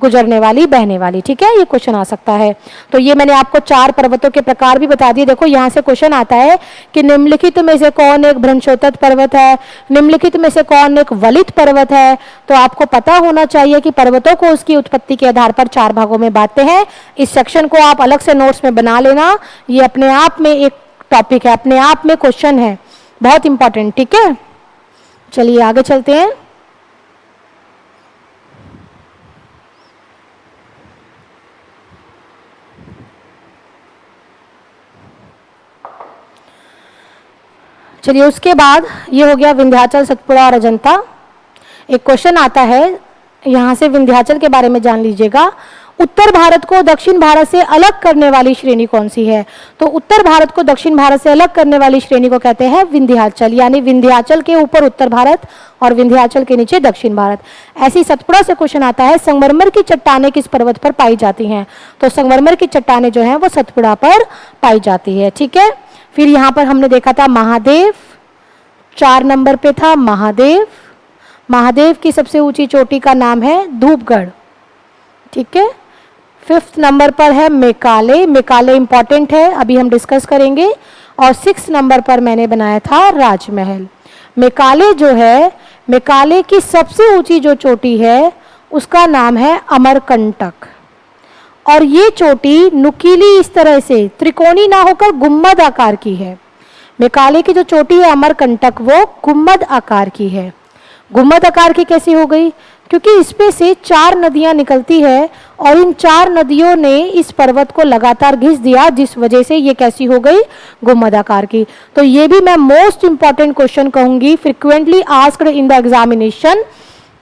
गुजरने वाली, बहने वाली, ठीक है। ये क्वेश्चन आ सकता है। तो ये मैंने आपको 4 पर्वतों के प्रकार भी बता दिए। देखो यहाँ से क्वेश्चन आता है कि निम्नलिखित में से कौन एक भ्रंशोत्तत पर्वत है, निम्नलिखित में से कौन एक वलित पर्वत है। तो आपको पता होना चाहिए कि पर्वतों को उसकी उत्पत्ति के आधार पर 4 भागों में बांटते हैं। इस सेक्शन को आप अलग से नोट्स में बना लेना, ये अपने आप में एक टॉपिक है, अपने आप में क्वेश्चन है, बहुत इंपॉर्टेंट, ठीक है। चलिए आगे चलते हैं। चलिए उसके बाद ये हो गया विंध्याचल, सतपुड़ा और अजंता। एक क्वेश्चन आता है यहाँ से, विंध्याचल के बारे में जान लीजिएगा। उत्तर भारत को दक्षिण भारत से अलग करने वाली श्रेणी कौन सी है? तो उत्तर भारत को दक्षिण भारत से अलग करने वाली श्रेणी को कहते हैं विंध्याचल, यानी विंध्याचल के ऊपर उत्तर भारत और विंध्याचल के नीचे दक्षिण भारत। ऐसी सतपुड़ा से क्वेश्चन आता है, संगमरमर की चट्टानें किस पर्वत पर पाई जाती हैं? तो संगमरमर की चट्टानें जो है वो सतपुड़ा पर पाई जाती है, ठीक है। फिर यहाँ पर हमने देखा था महादेव, 4 नंबर पे था महादेव। महादेव की सबसे ऊंची चोटी का नाम है धूपगढ़, ठीक है। 5th नंबर पर है मेकाले, मेकाले इंपॉर्टेंट है, अभी हम डिस्कस करेंगे। और 6th नंबर पर मैंने बनाया था राजमहल। मेकाले जो है, मेकाले की सबसे ऊंची जो चोटी है उसका नाम है अमरकंटक। और ये चोटी नुकीली इस तरह से त्रिकोणी ना होकर गुम्बद आकार की है। मेकाले की जो चोटी है अमरकंटक, वो गुम्बद आकार की है। गुम्बद आकार की कैसी हो गई? क्योंकि इसमें से 4 नदियां निकलती है और इन 4 नदियों ने इस पर्वत को लगातार घिस दिया, जिस वजह से ये कैसी हो गई? गुम्बद आकार की। तो ये भी मैं मोस्ट इंपॉर्टेंट क्वेश्चन कहूंगी, frequently asked in the examination,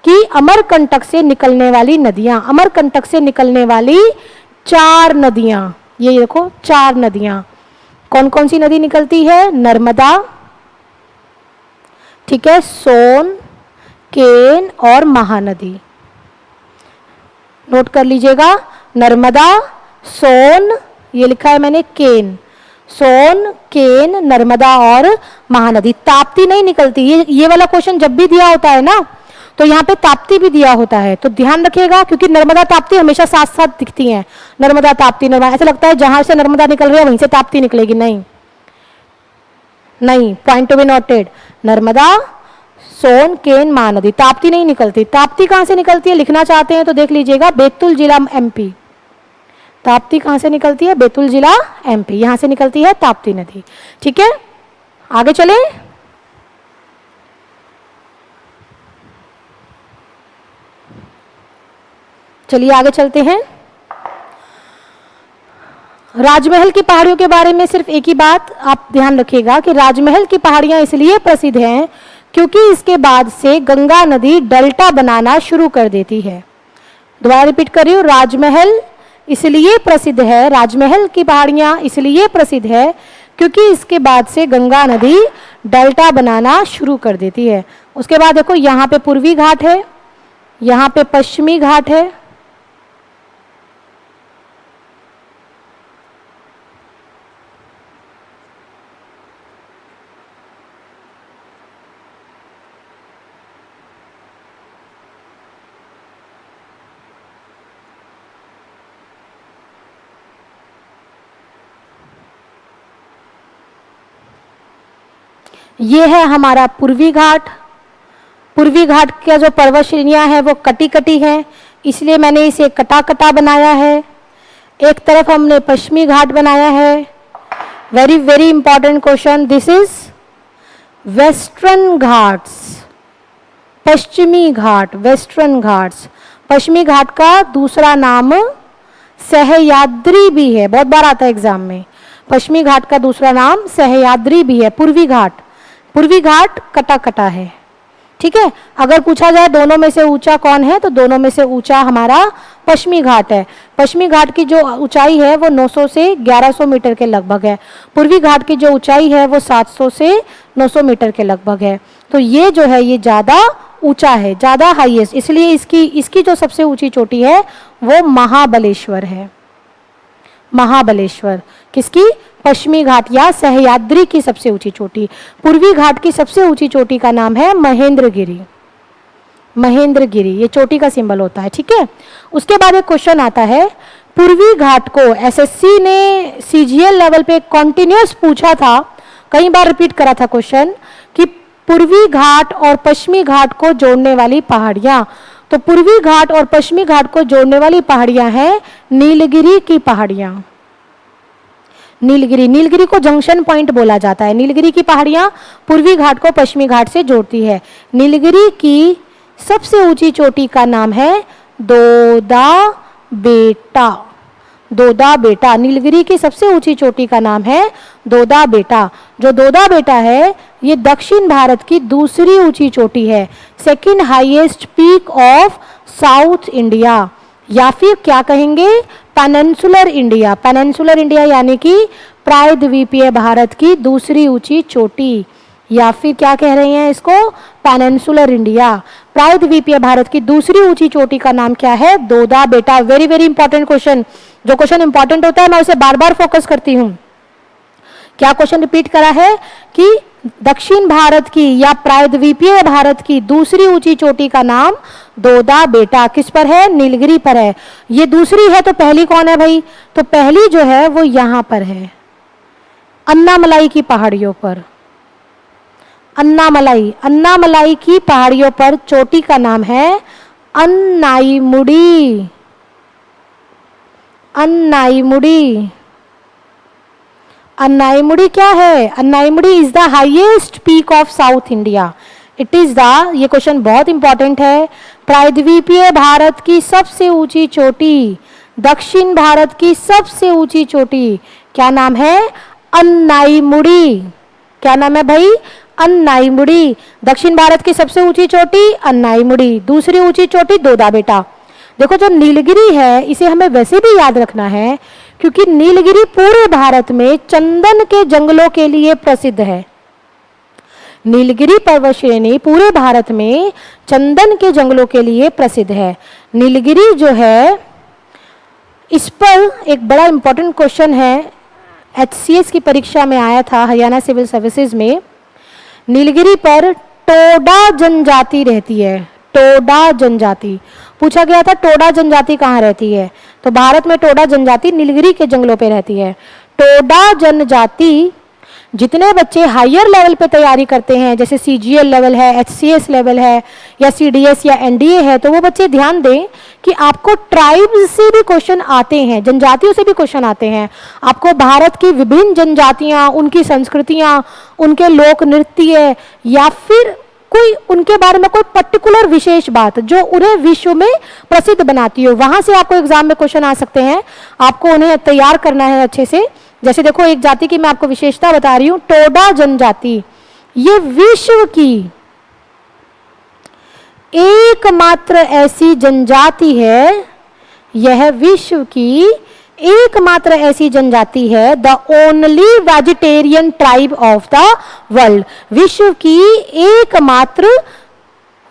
कि अमरकंटक से निकलने वाली नदियां, अमरकंटक से निकलने वाली 4 नदियां, ये देखो 4 नदियां कौन कौन सी नदी निकलती है? नर्मदा, ठीक है, सोन, केन और महानदी। नोट कर लीजिएगा, नर्मदा, सोन, ये लिखा है मैंने केन, सोन, केन, नर्मदा और महानदी। ताप्ती नहीं निकलती। ये वाला क्वेश्चन जब भी दिया होता है ना, तो यहाँ पे ताप्ती भी दिया होता है, तो ध्यान रखिएगा, क्योंकि नर्मदा ताप्ती हमेशा साथ साथ दिखती हैं। नर्मदा ताप्ती, नर्मदा, ऐसा लगता है जहां से नर्मदा निकल रही है वहीं से ताप्ती निकलेगी, नहीं नहीं, point to be noted. Narmada, Son, Ken, Mahanadi, Tapti नहीं निकलती। ताप्ती कहां से निकलती है लिखना चाहते हैं तो देख लीजिएगा, बैतूल जिला एमपी, ताप्ती कहाँ से निकलती है? बैतूल जिला एमपी, यहाँ से निकलती है ताप्ती नदी। ठीक है, आगे चले। चलिए आगे चलते हैं। राजमहल की पहाड़ियों के बारे में सिर्फ एक ही बात आप ध्यान रखिएगा कि राजमहल की पहाड़ियां इसलिए प्रसिद्ध हैं क्योंकि इसके बाद से गंगा नदी डेल्टा बनाना शुरू कर देती है। दोबारा रिपीट कर रही हूँ, राजमहल इसलिए प्रसिद्ध है, राजमहल की पहाड़ियां इसलिए प्रसिद्ध है क्योंकि इसके बाद से गंगा नदी डेल्टा बनाना शुरू कर देती है। उसके बाद देखो, यहाँ पे पूर्वी घाट है, यहाँ पे पश्चिमी घाट है, ये है हमारा पूर्वी घाट। पूर्वी घाट का जो पर्वत श्रेणियां हैं वो कटी कटी हैं, इसलिए मैंने इसे कटा कटा बनाया है। एक तरफ हमने पश्चिमी घाट बनाया है। Very very important question, this is western Ghats, पश्चिमी घाट, वेस्टर्न घाट्स। पश्चिमी घाट का दूसरा नाम सहयाद्री भी है, बहुत बार आता है एग्जाम में। पश्चिमी घाट का दूसरा नाम सहयाद्री भी है। पूर्वी घाट, पूर्वी घाट कटा कटा है। ठीक है, अगर पूछा जाए दोनों में से ऊंचा कौन है, तो दोनों में से ऊंचा हमारा पश्चिमी घाट है। पश्चिमी घाट की जो ऊंचाई है वो 900 से 1100 मीटर के लगभग है। पूर्वी घाट की जो ऊंचाई है वो 700 से 900 मीटर के लगभग है। तो ये जो है ये ज़्यादा ऊंचा है, ज़्यादा हाईएस्ट, इसलिए इसकी जो सबसे ऊंची चोटी है वो महाबलेश्वर है। महाबलेश्वर किसकी? पश्चिमी घाट या सहयाद्री की सबसे ऊंची चोटी। पूर्वी घाट की सबसे ऊंची चोटी का नाम है महेंद्रगिरी। महेंद्रगिरी ये चोटी का सिंबल होता है। ठीक है, उसके बाद एक क्वेश्चन आता है, पूर्वी घाट को एसएससी ने सीजीएल लेवल पे कॉन्टिन्यूस पूछा था, कई बार रिपीट करा था क्वेश्चन कि पूर्वी घाट और पश्चिमी घाट को जोड़ने वाली पहाड़ियां। तो पूर्वी घाट और पश्चिमी घाट को जोड़ने वाली पहाड़ियां हैं नीलगिरी की पहाड़ियां। नीलगिरी, नीलगिरी को जंक्शन पॉइंट बोला जाता है। नीलगिरी की पहाड़ियां पूर्वी घाट को पश्चिमी घाट से जोड़ती है। नीलगिरी की सबसे ऊंची चोटी का नाम है दोदा बेटा। दोदा बेटा, नीलगिरी की सबसे ऊंची चोटी का नाम है दोदा बेटा। जो दोदा बेटा है ये दक्षिण भारत की दूसरी ऊंची चोटी है, second highest peak of south India, या फिर क्या कहेंगे पेनिनसुलर इंडिया। पेनिनसुलर इंडिया यानी कि प्रायद्वीपीय भारत की दूसरी ऊंची चोटी, या फिर क्या कह रहे हैं इसको, पेनिनसुलर इंडिया। प्रायद्वीपीय भारत की दूसरी ऊंची चोटी का नाम क्या है? दोदा बेटा। वेरी वेरी इंपॉर्टेंट क्वेश्चन, जो क्वेश्चन इंपॉर्टेंट होता है मैं उसे बार बार फोकस करती हूँ। क्या क्वेश्चन रिपीट करा है कि दक्षिण भारत की या प्रायद्वीपीय भारत की दूसरी ऊंची चोटी का नाम दोदा बेटा। किस पर है? नीलगिरी पर है। ये दूसरी है तो पहली कौन है भाई? तो पहली जो है वो यहां पर है, अन्नामलाई की पहाड़ियों पर। अन्नामलाई, अन्नामलाई की पहाड़ियों पर चोटी का नाम है अन्नाईमुड़ी। अन्नाईमुड़ी, अन्नाईमुड़ी क्या है? Anamudi is the highest peak of south India. It is the, ये क्वेश्चन बहुत इंपॉर्टेंट है, प्रायद्वीपीय भारत की सबसे ऊंची चोटी, दक्षिण भारत की सबसे ऊंची चोटी, क्या नाम है? अन्नाईमुड़ी। क्या नाम है भाई? अन्नाईमुड़ी। दक्षिण भारत की सबसे ऊंची चोटी अन्नाईमुड़ी, दूसरी ऊंची चोटी दोदा बेटा। देखो जो नीलगिरी है इसे हमें वैसे भी याद रखना है क्योंकि नीलगिरी पूरे भारत में चंदन के जंगलों के लिए प्रसिद्ध है। नीलगिरी पर्वत श्रेणी पूरे भारत में चंदन के जंगलों के लिए प्रसिद्ध है। नीलगिरी जो है, इस पर एक बड़ा इंपॉर्टेंट क्वेश्चन है, एचसीएस की परीक्षा में आया था, हरियाणा सिविल सर्विसेज में। नीलगिरी पर टोडा जनजाति रहती है। टोडा जनजाति पूछा गया था, टोडा जनजाति कहाँ रहती है? तो भारत में टोडा जनजाति नीलगिरी के जंगलों पे रहती है। टोडा जनजाति जितने बच्चे हायर लेवल पे तैयारी करते हैं, जैसे CGL लेवल है, HCS लेवल है, या CDS या NDA है, तो वो बच्चे ध्यान दें कि आपको ट्राइब्स से भी क्वेश्चन आते हैं, जनजातियों से भी क्वेश्चन आते हैं। आपको भारत की विभिन्न जनजातियां, उनकी संस्कृतियां, उनके लोक नृत्य, या फिर कोई उनके बारे में कोई पर्टिकुलर विशेष बात जो उन्हें विश्व में प्रसिद्ध बनाती हो, वहां से आपको एग्जाम में क्वेश्चन आ सकते हैं। आपको उन्हें तैयार करना है अच्छे से। जैसे देखो, एक जाति की मैं आपको विशेषता बता रही हूं, टोडा जनजाति। ये विश्व की एकमात्र ऐसी जनजाति है, यह विश्व की एकमात्र ऐसी जनजाति है, the only vegetarian tribe of the world. विश्व की एकमात्र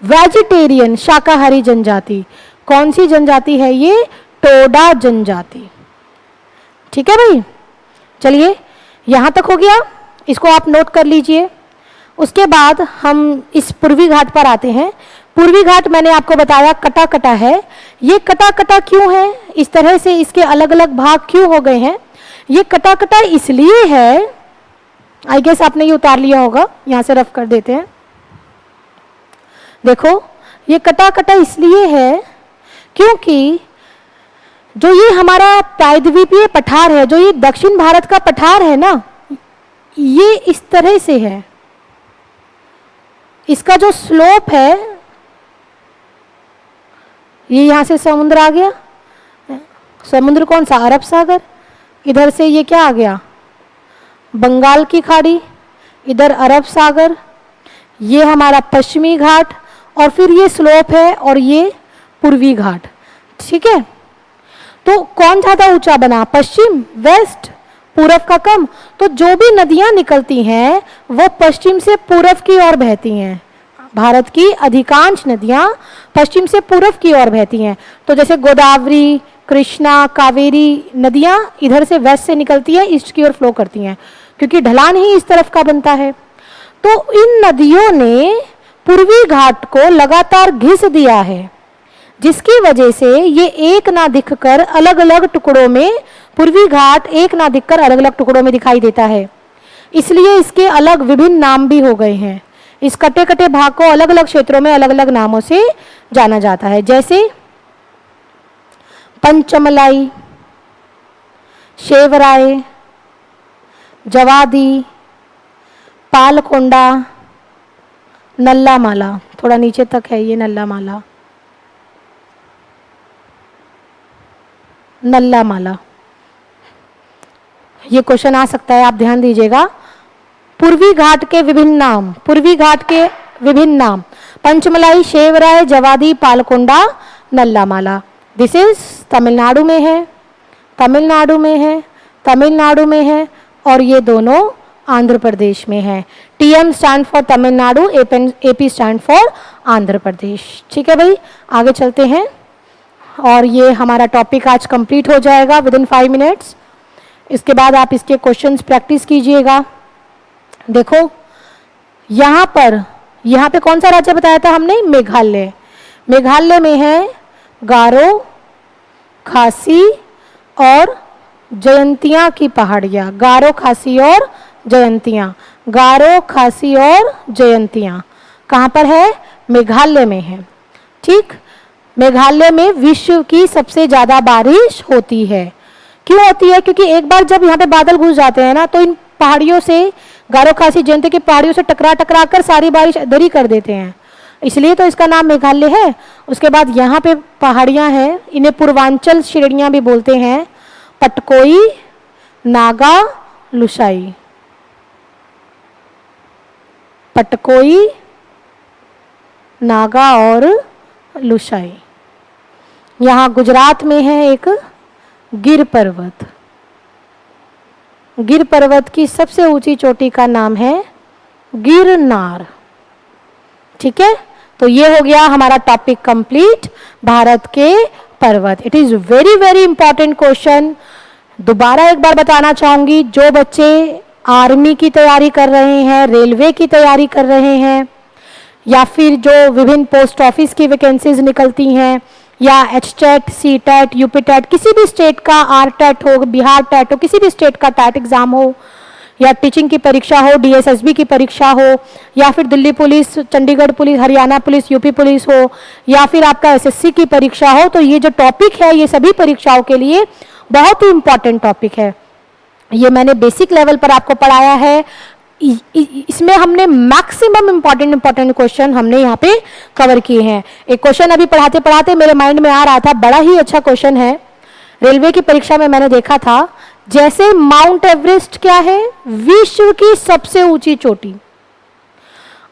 वेजिटेरियन शाकाहारी जनजाति। कौन सी जनजाति है ये? टोडा जनजाति। ठीक है भाई, चलिए यहां तक हो गया, इसको आप नोट कर लीजिए। उसके बाद हम इस पूर्वी घाट पर आते हैं। पूर्वी घाट मैंने आपको बताया कटा कटा है। ये कटा कटा क्यों है, इस तरह से इसके अलग अलग भाग क्यों हो गए हैं? ये कटा कटा इसलिए है, आई गेस आपने ये उतार लिया होगा, यहां से रफ कर देते हैं। देखो, ये कटा कटा इसलिए है क्योंकि जो ये हमारा प्रायद्वीपीय पठार है, जो ये दक्षिण भारत का पठार है ना, ये इस तरह से है। इसका जो स्लोप है, ये यहां से समुद्र आ गया। समुद्र कौन सा? अरब सागर। इधर से ये क्या आ गया? बंगाल की खाड़ी। इधर अरब सागर। ये हमारा पश्चिमी घाट, और फिर ये स्लोप है, और ये पूर्वी घाट। ठीक है, तो कौन ज्यादा ऊंचा बना? पश्चिम, वेस्ट, पूरब का कम। तो जो भी नदियां निकलती हैं वो पश्चिम से पूरब की ओर बहती हैं। भारत की अधिकांश नदियां पश्चिम से पूरब की ओर बहती हैं। तो जैसे गोदावरी, कृष्णा, कावेरी नदियां इधर से वेस्ट से निकलती है, ईस्ट की ओर फ्लो करती हैं, क्योंकि ढलान ही इस तरफ का बनता है। तो इन नदियों ने पूर्वी घाट को लगातार घिस दिया है, जिसकी वजह से ये एक ना दिखकर अलग अलग टुकड़ों में, पूर्वी घाट एक ना दिखकर अलग अलग टुकड़ों में दिखाई देता है। इसलिए इसके अलग विभिन्न नाम भी हो गए हैं। इस कटे कटे भाग को अलग अलग क्षेत्रों में अलग अलग नामों से जाना जाता है, जैसे पंचमलाई, शेवराय, जवादी, पालकोंडा, नल्ला माला। थोड़ा नीचे तक है ये नल्ला माला। नल्ला माला, ये क्वेश्चन आ सकता है, आप ध्यान दीजिएगा। पूर्वी घाट के विभिन्न नाम, पूर्वी घाट के विभिन्न नाम, पंचमलाई, शेवराय, जवादी, पालकोंडा, नल्ला माला। दिस इज तमिलनाडु में है, तमिलनाडु में है, तमिलनाडु में है, और ये दोनों आंध्र प्रदेश में है। TM stand for Tamil Nadu, AP stand for Andhra Pradesh. ठीक है भाई, आगे चलते हैं, और ये हमारा टॉपिक आज कंप्लीट हो जाएगा विदिन 5 मिनट्स। इसके बाद आप इसके क्वेश्चंस प्रैक्टिस कीजिएगा। देखो, यहाँ पे कौन सा राज्य बताया था हमने? मेघालय। मेघालय में है गारो, खासी और जयंतिया की पहाड़ियाँ। गारो, खासी और जयंतिया। गारो, खासी और जयंतिया कहाँ पर है? मेघालय में है। ठीक, मेघालय में विश्व की सबसे ज्यादा बारिश होती है। क्यों होती है? क्योंकि एक बार जब यहाँ पे बादल घुस जाते हैं ना, तो इन पहाड़ियों से, गारो, खासी, जयंती की पहाड़ियों से टकरा टकरा कर सारी बारिश इधर ही कर देते हैं, इसलिए तो इसका नाम मेघालय है। उसके बाद यहाँ पे पहाड़ियाँ हैं, इन्हें पूर्वांचल श्रेणियाँ भी बोलते हैं। पटकोई, नागा, लुसाई। पटकोई, नागा और लुसाई। यहाँ गुजरात में है एक गिर पर्वत। गिर पर्वत की सबसे ऊंची चोटी का नाम है गिरनार। ठीक है, तो ये हो गया हमारा टॉपिक कंप्लीट, भारत के पर्वत। It is very very important question. दोबारा एक बार बताना चाहूंगी, जो बच्चे आर्मी की तैयारी कर रहे हैं, रेलवे की तैयारी कर रहे हैं, या फिर जो विभिन्न पोस्ट ऑफिस की वैकेंसीज निकलती हैं, या HTET, CTET, UPTET, किसी भी स्टेट का, RTET हो, बिहार टेट हो, किसी भी स्टेट का टेट एग्जाम हो, या टीचिंग की परीक्षा हो, डीएसएसबी की परीक्षा हो, या फिर Delhi police, Chandigarh police, Haryana police, UP police हो, या फिर आपका एसएससी की परीक्षा हो, तो ये जो टॉपिक है ये सभी परीक्षाओं के लिए बहुत ही इंपॉर्टेंट टॉपिक है। ये मैंने बेसिक लेवल पर आपको पढ़ाया है। इसमें हमने मैक्सिमम इंपॉर्टेंट क्वेश्चन हमने यहाँ पे कवर किए हैं। एक क्वेश्चन अभी पढ़ाते पढ़ाते मेरे माइंड में आ रहा था, बड़ा ही अच्छा क्वेश्चन है, रेलवे की परीक्षा में मैंने देखा था। जैसे माउंट एवरेस्ट क्या है, विश्व की सबसे ऊंची चोटी,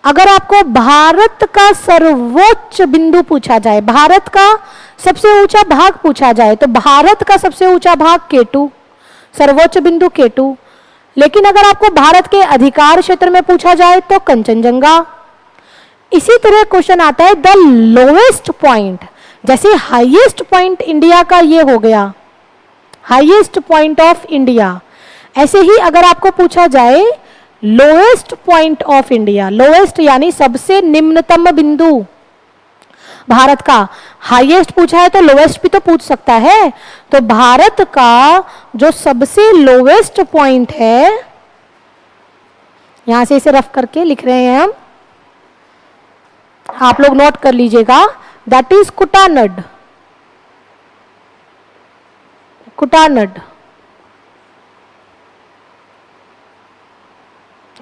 अगर आपको भारत का सर्वोच्च बिंदु पूछा जाए, भारत का सबसे ऊंचा भाग पूछा जाए, तो भारत का सबसे ऊंचा भाग K2, सर्वोच्च बिंदु K2। लेकिन अगर आपको भारत के अधिकार क्षेत्र में पूछा जाए तो कंचनजंगा। इसी तरह क्वेश्चन आता है द लोएस्ट पॉइंट, जैसे हाईएस्ट पॉइंट इंडिया का ये हो गया, हाईएस्ट पॉइंट ऑफ इंडिया। ऐसे ही अगर आपको पूछा जाए lowest point of India, lowest यानी सबसे निम्नतम बिंदु भारत का, हाईएस्ट पूछा है तो लोएस्ट भी तो पूछ सकता है। तो भारत का जो सबसे लोएस्ट पॉइंट है, यहां से इसे रफ करके लिख रहे हैं हम, आप लोग नोट कर लीजिएगा, दैट इज कुटानड। कुटानड,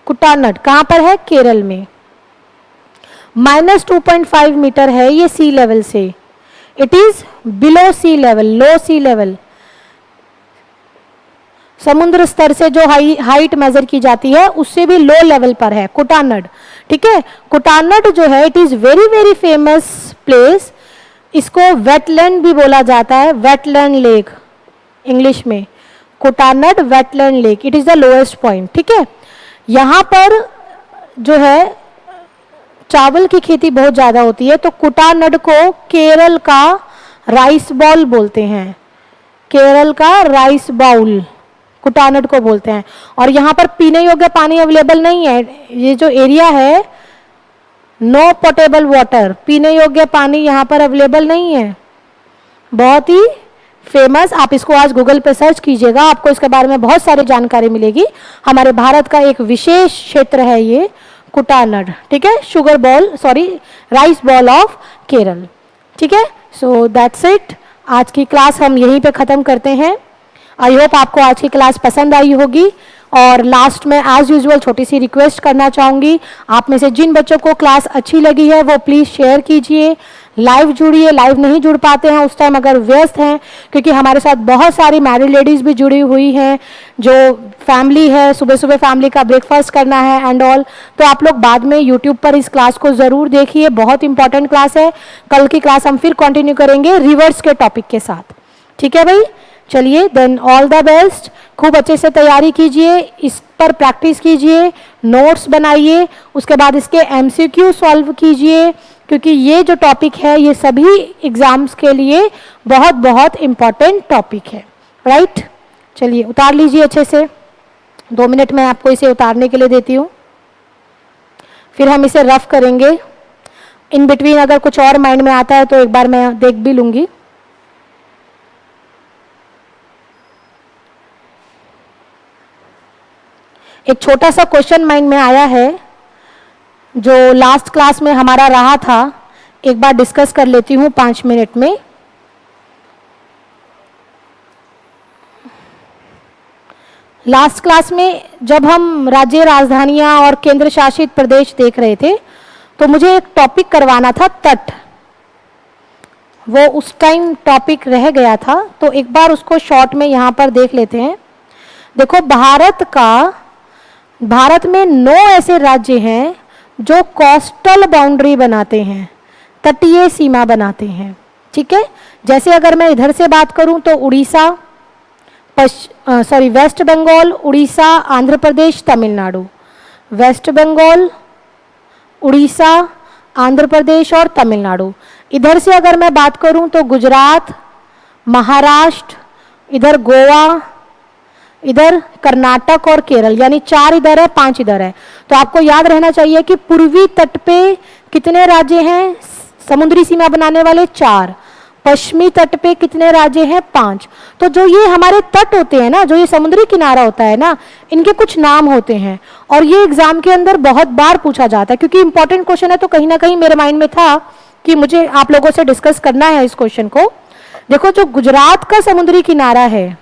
कुटानड कहां पर है, केरल में। -2.5 मीटर है ये सी लेवल से, it is below sea level, low sea level. समुद्र स्तर से जो हाइट मेजर की जाती है उससे भी लो लेवल पर है कुटानड, ठीक है। कुटानड जो है it is very very famous place, इसको वेटलैंड भी बोला जाता है, वेटलैंड लेक इंग्लिश में, Kuttanad wetland lake, it is the lowest point, ठीक है। यहां पर जो है चावल की खेती बहुत ज्यादा होती है, तो कुटानड को केरल का राइस बाउल बोलते हैं, केरल का राइस बाउल कुटानड को बोलते हैं। और यहाँ पर पीने योग्य पानी अवेलेबल नहीं है, ये जो एरिया है नो पोटेबल वाटर, पीने योग्य पानी यहाँ पर अवेलेबल नहीं है। बहुत ही फेमस, आप इसको आज गूगल पे सर्च कीजिएगा, आपको इसके बारे में बहुत सारी जानकारी मिलेगी। हमारे भारत का एक विशेष क्षेत्र है ये कुटानड, ठीक है, sugar ball, sorry rice ball of Kerala, ठीक है। सो दैट्स इट, आज की क्लास हम यहीं पे ख़त्म करते हैं। आई होप आपको आज की क्लास पसंद आई होगी। और लास्ट में एज यूजुअल छोटी सी रिक्वेस्ट करना चाहूँगी, आप में से जिन बच्चों को क्लास अच्छी लगी है वो प्लीज़ शेयर कीजिए, लाइव जुड़िए, लाइव नहीं जुड़ पाते हैं उस टाइम अगर व्यस्त हैं, क्योंकि हमारे साथ बहुत सारी मैरिड लेडीज़ भी जुड़ी हुई हैं, जो फैमिली है, सुबह सुबह फैमिली का ब्रेकफास्ट करना है एंड ऑल। तो आप लोग बाद में यूट्यूब पर इस क्लास को ज़रूर देखिए, बहुत इंपॉर्टेंट क्लास है। कल की क्लास हम फिर कंटिन्यू करेंगे रिवर्स के टॉपिक के साथ, ठीक है भाई। चलिए देन ऑल द बेस्ट, खूब अच्छे से तैयारी कीजिए, इस पर प्रैक्टिस कीजिए, नोट्स बनाइए, उसके बाद इसके एमसीक्यू सॉल्व कीजिए, क्योंकि ये जो टॉपिक है ये सभी एग्जाम्स के लिए बहुत बहुत इम्पॉर्टेंट टॉपिक है, राइट। चलिए उतार लीजिए अच्छे से, 2 मिनट में आपको इसे उतारने के लिए देती हूँ, फिर हम इसे रफ करेंगे। इन बिटवीन अगर कुछ और माइंड में आता है तो एक बार मैं देख भी लूँगी। एक छोटा सा क्वेश्चन माइंड में आया है जो लास्ट क्लास में हमारा रहा था, एक बार डिस्कस कर लेती हूँ 5 मिनट में। लास्ट क्लास में जब हम राज्य राजधानियां और केंद्र शासित प्रदेश देख रहे थे तो मुझे एक टॉपिक करवाना था तट, वो उस टाइम टॉपिक रह गया था, तो एक बार उसको शॉर्ट में यहाँ पर देख लेते हैं। देखो भारत में 9 ऐसे राज्य हैं जो कोस्टल बाउंड्री बनाते हैं, तटीय सीमा बनाते हैं, ठीक है। जैसे अगर मैं इधर से बात करूं तो उड़ीसा, वेस्ट बंगाल, उड़ीसा, आंध्र प्रदेश, तमिलनाडु, वेस्ट बंगाल, उड़ीसा, आंध्र प्रदेश और तमिलनाडु। इधर से अगर मैं बात करूं तो गुजरात, महाराष्ट्र, इधर गोवा, इधर कर्नाटक और केरल, यानी 4 इधर है, 5 इधर है। तो आपको याद रहना चाहिए कि पूर्वी तट पे कितने राज्य हैं समुद्री सीमा बनाने वाले, 4। पश्चिमी तट पे कितने राज्य हैं? 5। तो जो ये हमारे तट होते हैं ना, जो ये समुद्री किनारा होता है ना, इनके कुछ नाम होते हैं और ये एग्जाम के अंदर बहुत बार पूछा जाता है क्योंकि इंपॉर्टेंट क्वेश्चन है। तो कहीं ना कहीं मेरे माइंड में था कि मुझे आप लोगों से डिस्कस करना है इस क्वेश्चन को। देखो, जो गुजरात का समुद्री किनारा है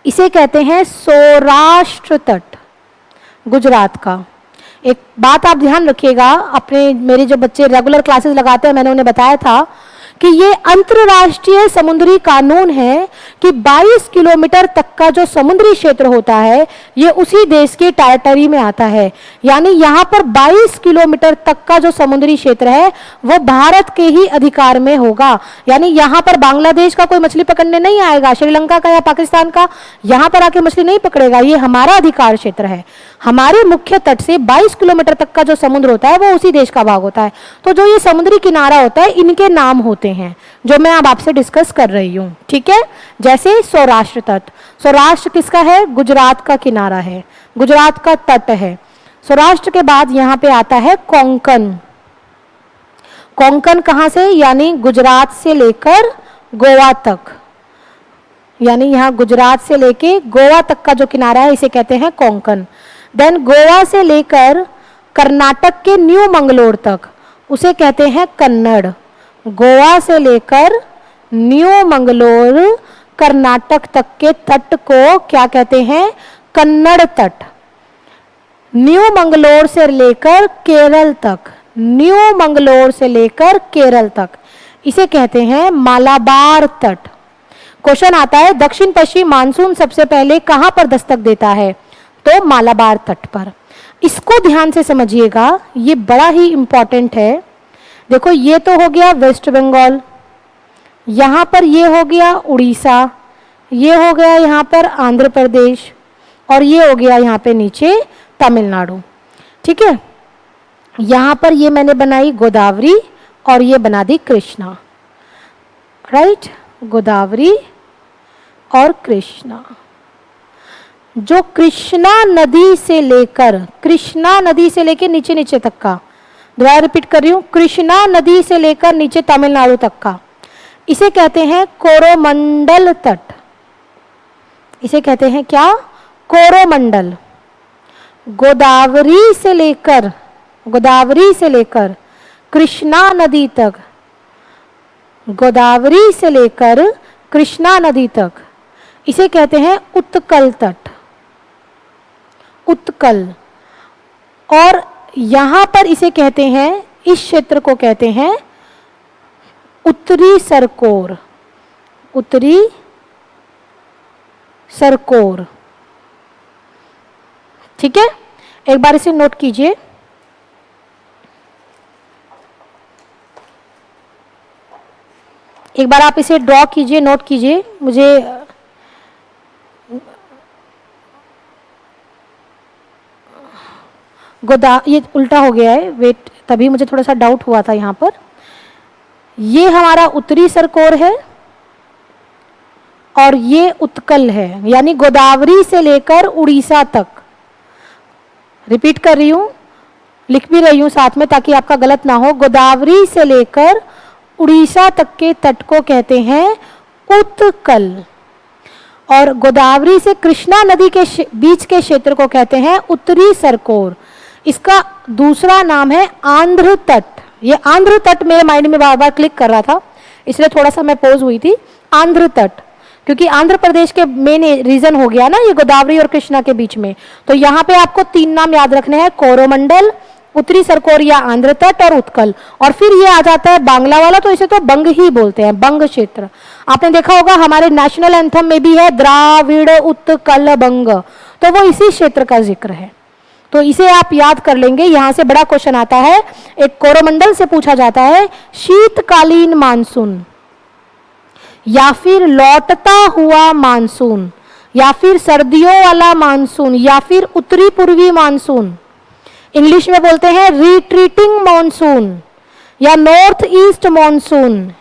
इसे कहते हैं सौराष्ट्र तट, गुजरात का। एक बात आप ध्यान रखिएगा, अपने मेरे जो बच्चे रेगुलर क्लासेस लगाते हैं, मैंने उन्हें बताया था कि ये अंतर्राष्ट्रीय समुद्री कानून है कि 22 किलोमीटर तक का जो समुद्री क्षेत्र होता है ये उसी देश के टेरिटरी में आता है। यानी यहाँ पर 22 किलोमीटर तक का जो समुद्री क्षेत्र है वो भारत के ही अधिकार में होगा। यानी यहाँ पर बांग्लादेश का कोई मछली पकड़ने नहीं आएगा, श्रीलंका का या पाकिस्तान का यहाँ पर आके मछली नहीं पकड़ेगा, ये हमारा अधिकार क्षेत्र है। हमारे मुख्य तट से 22 किलोमीटर तक का जो समुद्र होता है वो उसी देश का भाग होता है। तो जो ये समुद्री किनारा होता है इनके नाम होते हैं जो मैं अब आपसे डिस्कस कर रही हूँ, ठीक है। जैसे सौराष्ट्र तट, सौराष्ट्र किसका है? गुजरात का किनारा है, गुजरात का तट है। सौराष्ट्र के बाद यहाँ पे आता है कोंकण। कोंकण कहाँ से? यानी गुजरात से लेकर गोवा तक, यानी यहाँ गुजरात से लेके गोवा तक का जो किनारा है इसे कहते हैं कोंकण। देन गोवा से लेकर कर्नाटक के न्यू मंगलोर तक उसे कहते हैं कन्नड़। गोवा से लेकर न्यू मंगलोर कर्नाटक तक के तट को क्या कहते हैं? कन्नड़ तट। न्यू मंगलोर से लेकर केरल तक, न्यू मंगलोर से लेकर केरल तक इसे कहते हैं मालाबार तट। क्वेश्चन आता है दक्षिण पश्चिम मानसून सबसे पहले कहां पर दस्तक देता है? तो मालाबार तट पर। इसको ध्यान से समझिएगा, ये बड़ा ही इंपॉर्टेंट है। देखो, ये तो हो गया वेस्ट बंगाल, यहाँ पर ये हो गया उड़ीसा, ये हो गया यहाँ पर आंध्र प्रदेश और ये हो गया यहाँ पे नीचे तमिलनाडु, ठीक है। यहाँ पर ये मैंने बनाई गोदावरी और ये बना दी कृष्णा, राइट। गोदावरी और कृष्णा। जो कृष्णा नदी से लेकर नीचे नीचे तक का, दोबारा रिपीट कर रही हूं, कृष्णा नदी से लेकर नीचे तमिलनाडु तक का इसे कहते हैं कोरोमंडल तट। इसे कहते हैं क्या? कोरोमंडल। गोदावरी से लेकर कृष्णा नदी तक, गोदावरी से लेकर कृष्णा नदी तक इसे कहते हैं उत्कल तट, उत्कल। और यहां पर इसे कहते हैं, इस क्षेत्र को कहते हैं उत्तरी सरकोर, उत्तरी सरकोर, ठीक है। एक बार इसे नोट कीजिए। एक बार आप इसे ड्रॉ कीजिए, नोट कीजिए। मुझे ये उल्टा हो गया है, वेट, तभी मुझे थोड़ा सा डाउट हुआ था यहाँ पर। ये हमारा उत्तरी सरकोर है और ये उत्कल है, यानी गोदावरी से लेकर उड़ीसा तक। रिपीट कर रही हूं, लिख भी रही हूं साथ में ताकि आपका गलत ना हो। गोदावरी से लेकर उड़ीसा तक के तट को कहते हैं उत्कल और गोदावरी से कृष्णा नदी के बीच के क्षेत्र को कहते हैं उत्तरी सरकोर। इसका दूसरा नाम है आंध्र तट। ये आंध्र तट मेरे माइंड में बार बार क्लिक कर रहा था, इसलिए थोड़ा सा मैं पोज हुई थी। आंध्र तट, क्योंकि आंध्र प्रदेश के मेन रीजन हो गया ना ये गोदावरी और कृष्णा के बीच में। तो यहाँ पे आपको 3 नाम याद रखने हैं, कोरोमंडल, उत्तरी सरकोर या आंध्र तट और उत्कल। और फिर ये आ जाता है बांग्ला वाला, तो इसे तो बंग ही बोलते हैं, बंग क्षेत्र। आपने देखा होगा हमारे नेशनल एंथम में भी है द्राविड़ उत्कल बंग, तो वो इसी क्षेत्र का जिक्र है। तो इसे आप याद कर लेंगे। यहां से बड़ा क्वेश्चन आता है, एक कोरोमंडल से पूछा जाता है शीतकालीन मानसून या फिर लौटता हुआ मानसून या फिर सर्दियों वाला मानसून या फिर उत्तरी पूर्वी मानसून, इंग्लिश में बोलते हैं रिट्रीटिंग मॉनसून या नॉर्थ ईस्ट मॉनसून,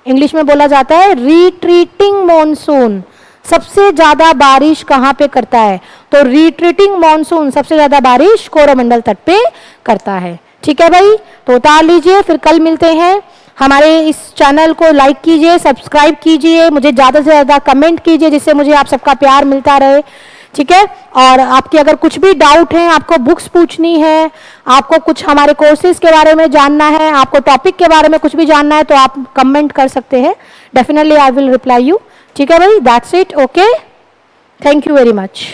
इंग्लिश में बोला जाता है रिट्रीटिंग मॉनसून। सबसे ज्यादा बारिश कहां पे करता है? तो रिट्रीटिंग मॉनसून सबसे ज्यादा बारिश कोरोमंडल तट पे करता है। ठीक है भाई, तो उतार लीजिए, फिर कल मिलते हैं। हमारे इस चैनल को लाइक कीजिए, सब्सक्राइब कीजिए, मुझे ज़्यादा से ज़्यादा कमेंट कीजिए जिससे मुझे आप सबका प्यार मिलता रहे, ठीक है। और आपकी अगर कुछ भी डाउट है, आपको बुक्स पूछनी है, आपको कुछ हमारे कोर्सेज के बारे में जानना है, आपको टॉपिक के बारे में कुछ भी जानना है, तो आप कमेंट कर सकते हैं। Definitely I will reply you. ठीक है भाई, that's it. Okay, thank you very much.